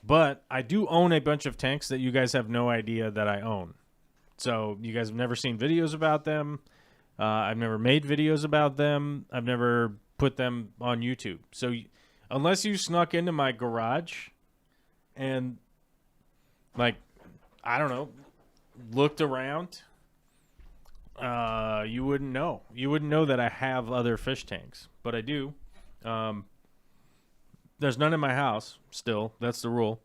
Speaker 1: But I do own a bunch of tanks that you guys have no idea that I own. So you guys have never seen videos about them. I've never made videos about them. I've never put them on YouTube. So unless you snuck into my garage and, like, I don't know, looked around, you wouldn't know. You wouldn't know that I have other fish tanks. But I do. There's none in my house still. That's the rule.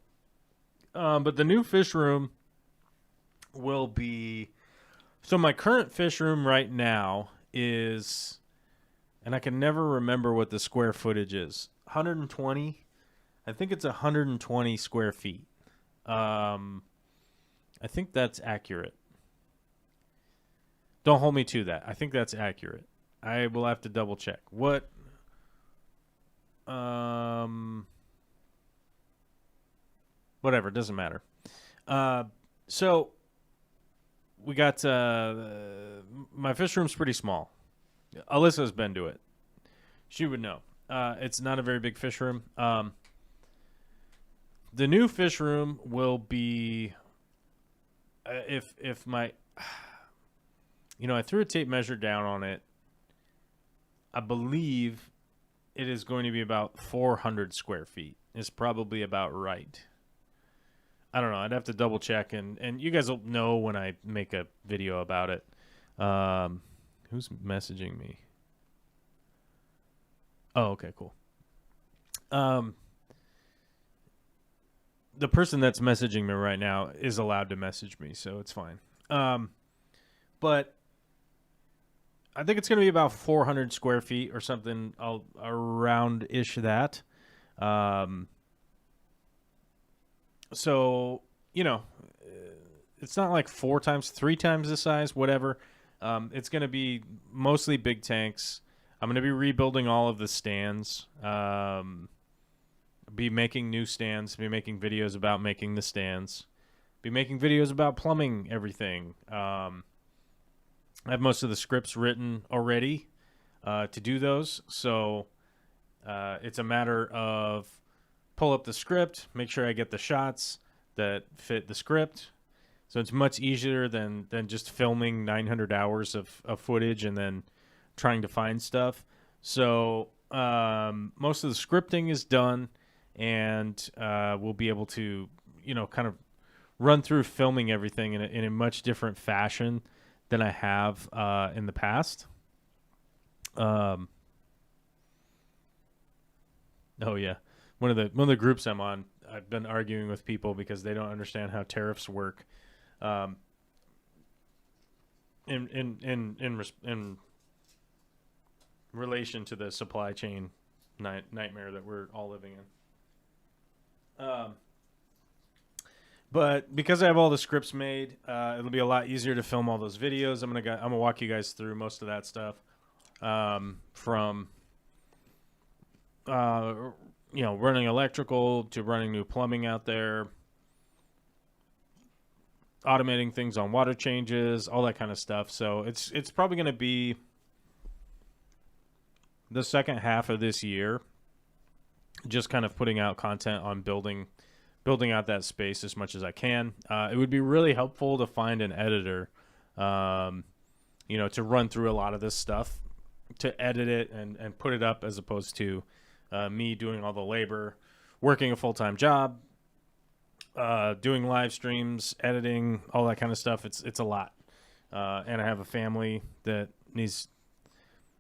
Speaker 1: But the new fish room will be... So my current fish room right now is... And I can never remember what the square footage is. 120? I think it's 120 square feet. I think that's accurate. Don't hold me to that. I think that's accurate. I will have to double check. What... whatever, doesn't matter. So we got my fish room's pretty small. Alyssa's been to it. She would know. It's not a very big fish room. The new fish room will be if my I threw a tape measure down on it. I believe it is going to be about 400 square feet. It's probably about right. I don't know. I'd have to double check, and you guys will know when I make a video about it. Who's messaging me? Oh, okay, cool. The person that's messaging me right now is allowed to message me, so it's fine. But I think it's going to be about 400 square feet or something around-ish that. So, it's not like 4 times, 3 times the size, whatever. It's going to be mostly big tanks. I'm going to be rebuilding all of the stands. Be making new stands. Be making videos about making the stands. Be making videos about plumbing everything. I have most of the scripts written already to do those. So it's a matter of pull up the script, make sure I get the shots that fit the script. So it's much easier than just filming 900 hours of footage and then trying to find stuff. So most of the scripting is done, and we'll be able to, kind of run through filming everything in a much different fashion than I have in the past. Oh yeah, one of the groups I'm on, I've been arguing with people because they don't understand how tariffs work. In relation to the supply chain nightmare that we're all living in. But because I have all the scripts made, it'll be a lot easier to film all those videos. I'm gonna walk you guys through most of that stuff, from running electrical to running new plumbing out there. automating things on water changes, all that kind of stuff. So it's probably going to be the second half of this year, just kind of putting out content on building out that space as much as I can. It would be really helpful to find an editor, to run through a lot of this stuff, to edit it and put it up, as opposed to me doing all the labor, working a full-time job, doing live streams, editing, all that kind of stuff. It's a lot. And I have a family that needs...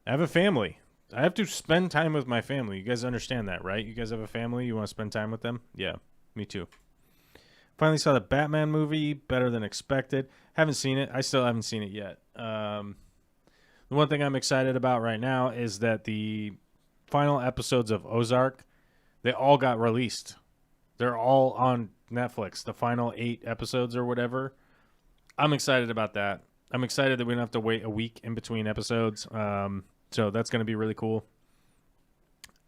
Speaker 1: I have a family. I have to spend time with my family. You guys understand that, right? You guys have a family. You want to spend time with them? Yeah, me too. Finally saw the Batman movie, better than expected. Haven't seen it. I still haven't seen it yet. The one thing I'm excited about right now is that the final episodes of Ozark, they all got released. They're all on Netflix, the final 8 episodes or whatever. I'm excited about that. I'm excited that we don't have to wait a week in between episodes. So that's going to be really cool.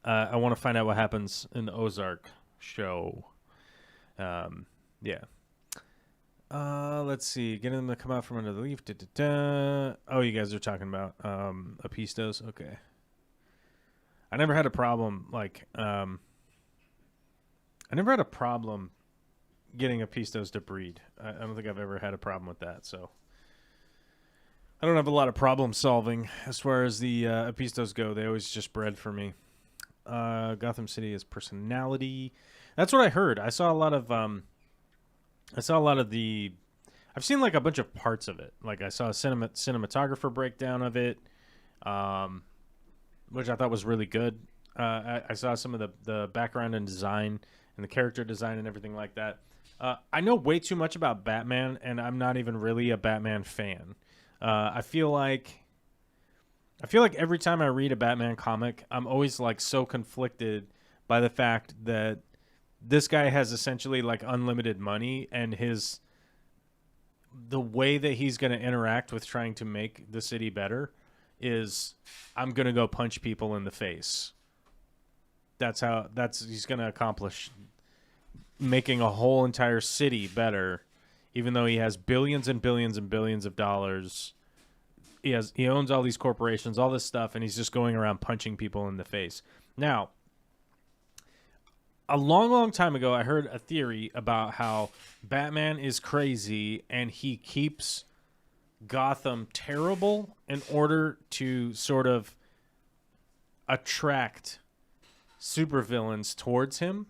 Speaker 1: I want to find out what happens in the Ozark show. Yeah. Let's see. Getting them to come out from under the leaf. Oh, you guys are talking about Apistos. Okay. I never had a problem getting Apistos to breed. I don't think I've ever had a problem with that. So I don't have a lot of problem solving as far as the Apistos go. They always just bred for me. Gotham City is personality. That's what I heard. I saw a lot of the. I've seen like a bunch of parts of it. Like I saw a cinematographer breakdown of it, which I thought was really good. I saw some of the background and design and the character design and everything like that. I know way too much about Batman, and I'm not even really a Batman fan. I feel like every time I read a Batman comic, I'm always like so conflicted by the fact that this guy has essentially like unlimited money, and the way that he's going to interact with trying to make the city better is, I'm going to go punch people in the face. He's going to accomplish making a whole entire city better, even though he has billions and billions and billions of dollars. He owns all these corporations, all this stuff, and he's just going around punching people in the face. Now, a long, long time ago, I heard a theory about how Batman is crazy and he keeps Gotham terrible in order to sort of attract supervillains towards him.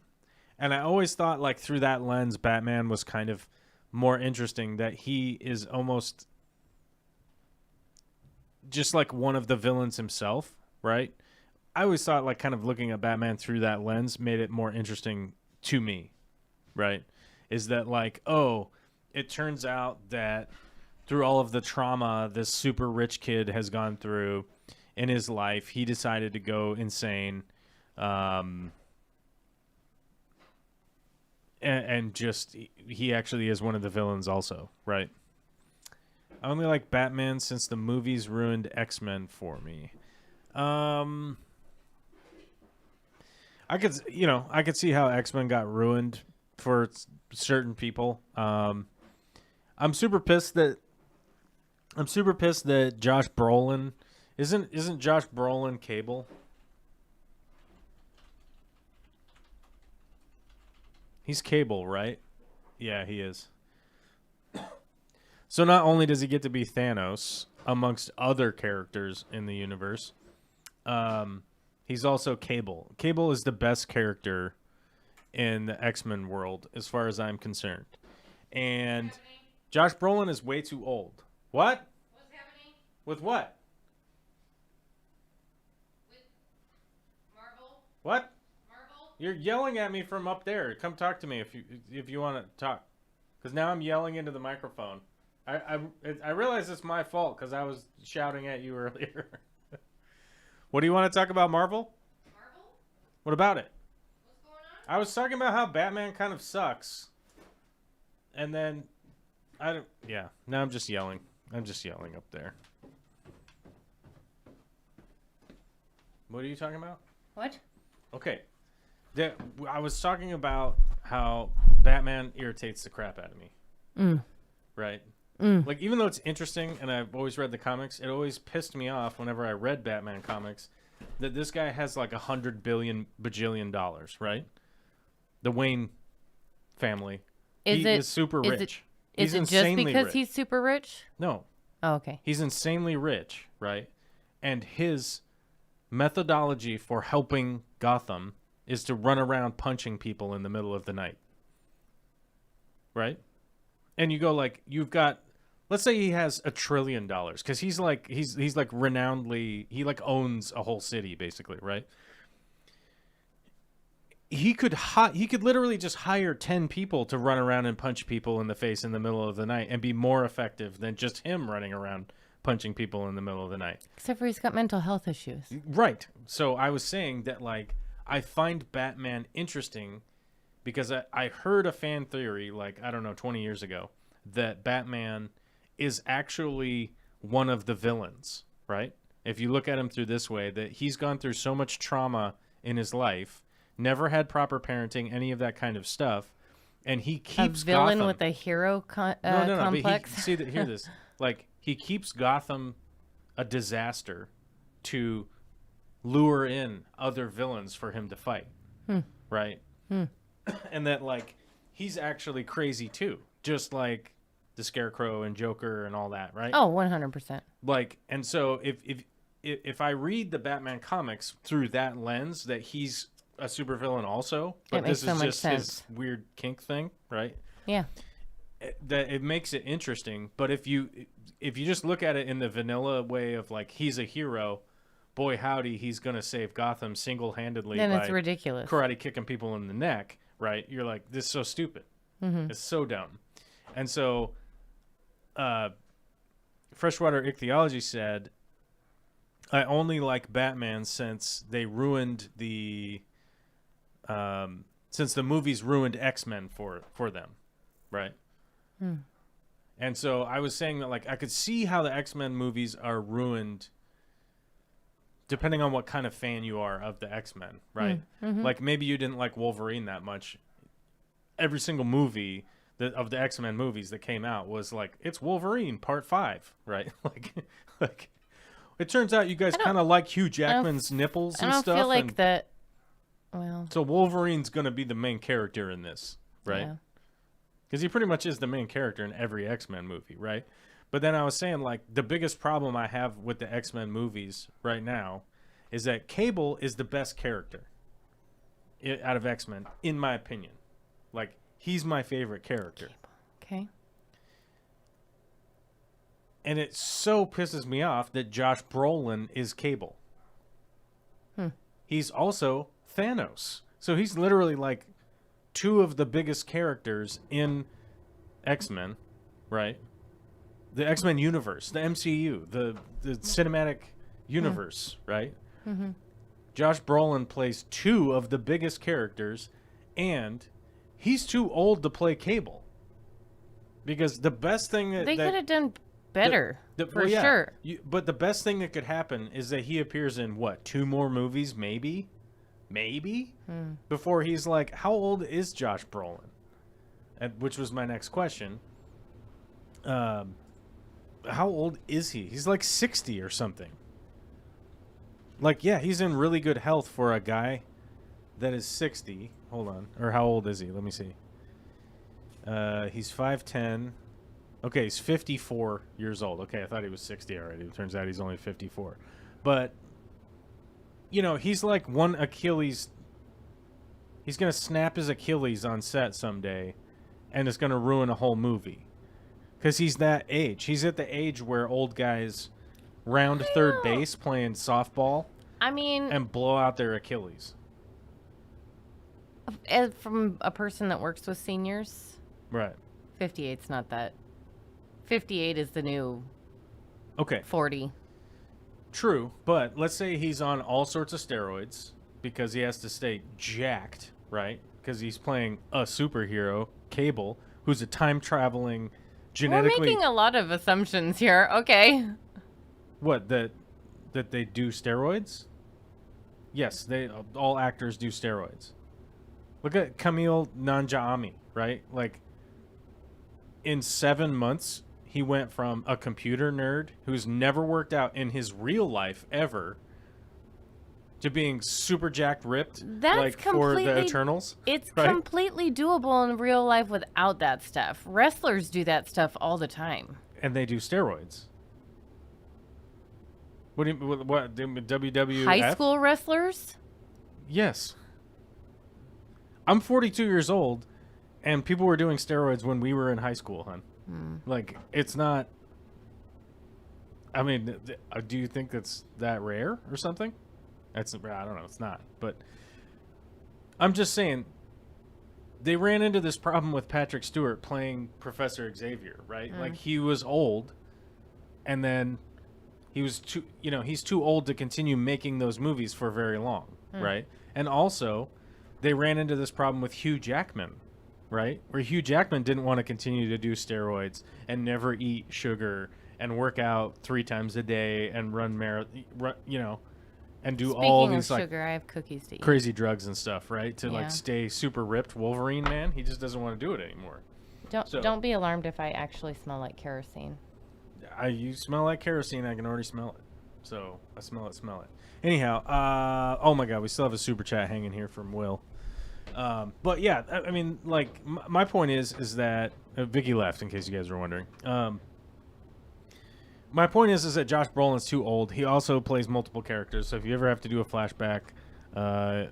Speaker 1: And I always thought, like, through that lens, Batman was kind of more interesting, that he is almost just like one of the villains himself, right? I always thought, like, kind of looking at Batman through that lens made it more interesting to me, right? Is that like, oh, it turns out that through all of the trauma this super rich kid has gone through in his life, he decided to go insane, and just he actually is one of the villains also, right? I only like Batman since the movies ruined X-Men for me. I could see how X-Men got ruined for certain people. I'm super pissed that Josh Brolin isn't Josh Brolin Cable? He's Cable, right? Yeah, he is. So not only does he get to be Thanos amongst other characters in the universe, he's also Cable. Cable is the best character in the X-Men world, as far as I'm concerned. And Josh Brolin is way too old. What?
Speaker 2: What's happening?
Speaker 1: With what?
Speaker 2: With Marvel?
Speaker 1: What?
Speaker 2: Marvel?
Speaker 1: You're yelling at me from up there. Come talk to me if you want to talk. Because now I'm yelling into the microphone. I realize it's my fault because I was shouting at you earlier. What do you want to talk about, Marvel?
Speaker 2: Marvel?
Speaker 1: What about it?
Speaker 2: What's going on?
Speaker 1: I was talking about how Batman kind of sucks. And then, now I'm just yelling. I'm just yelling up there. What are you talking about?
Speaker 2: What?
Speaker 1: Okay. I was talking about how Batman irritates the crap out of me.
Speaker 2: Mm.
Speaker 1: right?
Speaker 3: Mm.
Speaker 1: Like, even though it's interesting and I've always read the comics, it always pissed me off whenever I read Batman comics that this guy has like $100 billion bajillion dollars, right? The Wayne family. He is super rich.
Speaker 3: Is
Speaker 1: He's
Speaker 3: it just
Speaker 1: insanely
Speaker 3: because
Speaker 1: rich.
Speaker 3: he's super rich?
Speaker 1: No,
Speaker 3: Oh, okay.
Speaker 1: he's insanely rich, right? And his methodology for helping Gotham is to run around punching people in the middle of the night. Right? And you go like, you've got, let's say he has $1 trillion, because he's like renownedly, he like owns a whole city basically, right? He could literally just hire 10 people to run around and punch people in the face in the middle of the night and be more effective than just him running around punching people in the middle of the night.
Speaker 3: Except for he's got mental health issues.
Speaker 1: Right. So I was saying that, like, I find Batman interesting because I heard a fan theory, like, I don't know, 20 years ago, that Batman is actually one of the villains, right? If you look at him through this way, that he's gone through so much trauma in his life, never had proper parenting, any of that kind of stuff, and he keeps
Speaker 3: a villain
Speaker 1: Gotham.
Speaker 3: with a hero
Speaker 1: No,
Speaker 3: complex.
Speaker 1: But hear this. Like, he keeps Gotham a disaster to lure in other villains for him to fight, right? And that, like, he's actually crazy too, just like the Scarecrow and Joker and all that, right?
Speaker 3: Oh, 100%.
Speaker 1: Like, and so if I read the Batman comics through that lens, that he's a supervillain also, but this is just his weird kink thing, right?
Speaker 3: Yeah.
Speaker 1: That it makes it interesting. But if you just look at it in the vanilla way of like, he's a hero, boy howdy, he's gonna save Gotham single-handedly.
Speaker 3: Then
Speaker 1: by
Speaker 3: it's ridiculous.
Speaker 1: Karate kicking people in the neck, right? You're like, this is so stupid. It's so dumb. And so Freshwater Ichthyology said, I only like Batman since they ruined since the movies ruined X-Men for them, right? And so I was saying that, like, I could see how the X-Men movies are ruined depending on what kind of fan you are of the X-Men, right? Like, maybe you didn't like Wolverine that much. Every single movie of the X-Men movies that came out was like, it's Wolverine Part 5, right? like it turns out you guys kind of like Hugh Jackman's nipples and stuff.
Speaker 3: I don't feel like that. Well,
Speaker 1: so Wolverine's going to be the main character in this, right? Because he pretty much is the main character in every X-Men movie, right? But then I was saying, like, the biggest problem I have with the X-Men movies right now is that Cable is the best character out of X-Men, in my opinion. Like, he's my favorite character.
Speaker 3: okay.
Speaker 1: And it so pisses me off that Josh Brolin is Cable. He's also Thanos. So he's literally like two of the biggest characters in X-Men, right? The X-Men universe, the MCU, the cinematic universe, right? Josh Brolin plays two of the biggest characters, and he's too old to play Cable. Because the best thing
Speaker 3: They could have done better, sure.
Speaker 1: But the best thing that could happen is that he appears in, what, 2 more movies, maybe? Before he's like, how old is Josh Brolin? Which was my next question. How old is he? He's like 60 or something. Like, yeah, he's in really good health for a guy that is 60. Hold on. Or how old is he? Let me see. He's 5'10". Okay, he's 54 years old. Okay, I thought he was 60 already. It turns out he's only 54. But, you know, he's like one Achilles. He's going to snap his Achilles on set someday, and it's going to ruin a whole movie. Because he's that age. He's at the age where old guys round third base playing softball.
Speaker 3: I mean,
Speaker 1: and blow out their Achilles.
Speaker 3: From a person that works with seniors,
Speaker 1: Right.
Speaker 3: 58's not that. 58 is the new 40.
Speaker 1: True, but let's say he's on all sorts of steroids because he has to stay jacked, right? Because he's playing a superhero, Cable, who's a time-traveling, genetically...
Speaker 3: We're making a lot of assumptions here. Okay.
Speaker 1: What, that they do steroids? Yes, all actors do steroids. Look at Camille Nanjiani, right? Like, in 7 months, he went from a computer nerd who's never worked out in his real life ever to being super jacked ripped,
Speaker 3: That's
Speaker 1: like for the Eternals.
Speaker 3: It's
Speaker 1: right?
Speaker 3: completely doable in real life without that stuff. Wrestlers do that stuff all the time.
Speaker 1: And they do steroids. What do you what WWF?
Speaker 3: High school wrestlers?
Speaker 1: Yes. I'm 42 years old, and people were doing steroids when we were in high school, hon. Like, it's not... I mean, do you think that's that rare or something? I don't know. It's not. But I'm just saying, they ran into this problem with Patrick Stewart playing Professor Xavier, right? Like, he was old, and then he was too... he's too old to continue making those movies for very long, right? And also, they ran into this problem with Hugh Jackman, right? Where Hugh Jackman didn't want to continue to do steroids and never eat sugar and work out 3 times a day and run and do all these
Speaker 3: sugar, I have cookies to eat.
Speaker 1: Crazy drugs and stuff, right? To like stay super ripped. Wolverine, man, he just doesn't want to do it anymore.
Speaker 3: Don't be alarmed if I actually smell like kerosene.
Speaker 1: You smell like kerosene. I can already smell it. So I smell it. Anyhow, oh my God, we still have a super chat hanging here from Will. But yeah, I mean, like, my point is that Vicky left, in case you guys were wondering. My point is that Josh Brolin's too old. He also plays multiple characters, so if you ever have to do a flashback,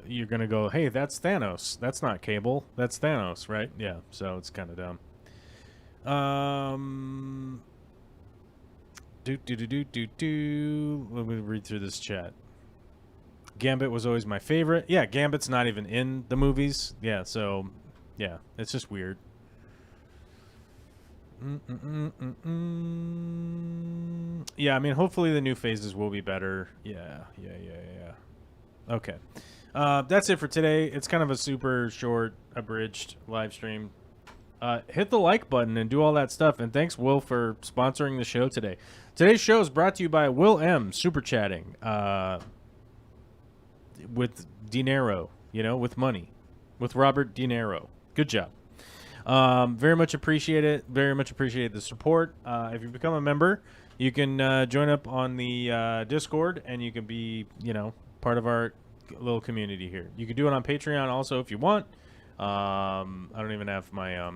Speaker 1: you're gonna go, "Hey, that's Thanos. That's not Cable. That's Thanos, right?" Yeah. So it's kind of dumb. Let me read through this chat. Gambit was always my favorite. Yeah, Gambit's not even in the movies. Yeah, so, yeah, it's just weird. Yeah, I mean, hopefully the new phases will be better. Yeah. Okay. That's it for today. It's kind of a super short, abridged live stream. Hit the like button and do all that stuff. And thanks, Will, for sponsoring the show today. Today's show is brought to you by Will M. Super chatting. With dinero, with money, with Robert De Niro. Good job. Very much appreciate it. Very much appreciate the support. If you become a member, you can join up on the Discord, and you can be, part of our little community here. You can do it on Patreon also if you want. I don't even have my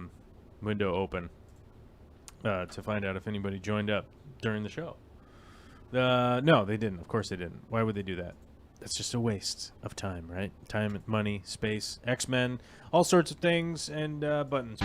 Speaker 1: window open to find out if anybody joined up during the show. No, they didn't. Of course they didn't. Why would they do that? It's just a waste of time, right? Time, money, space, X-Men, all sorts of things, and buttons.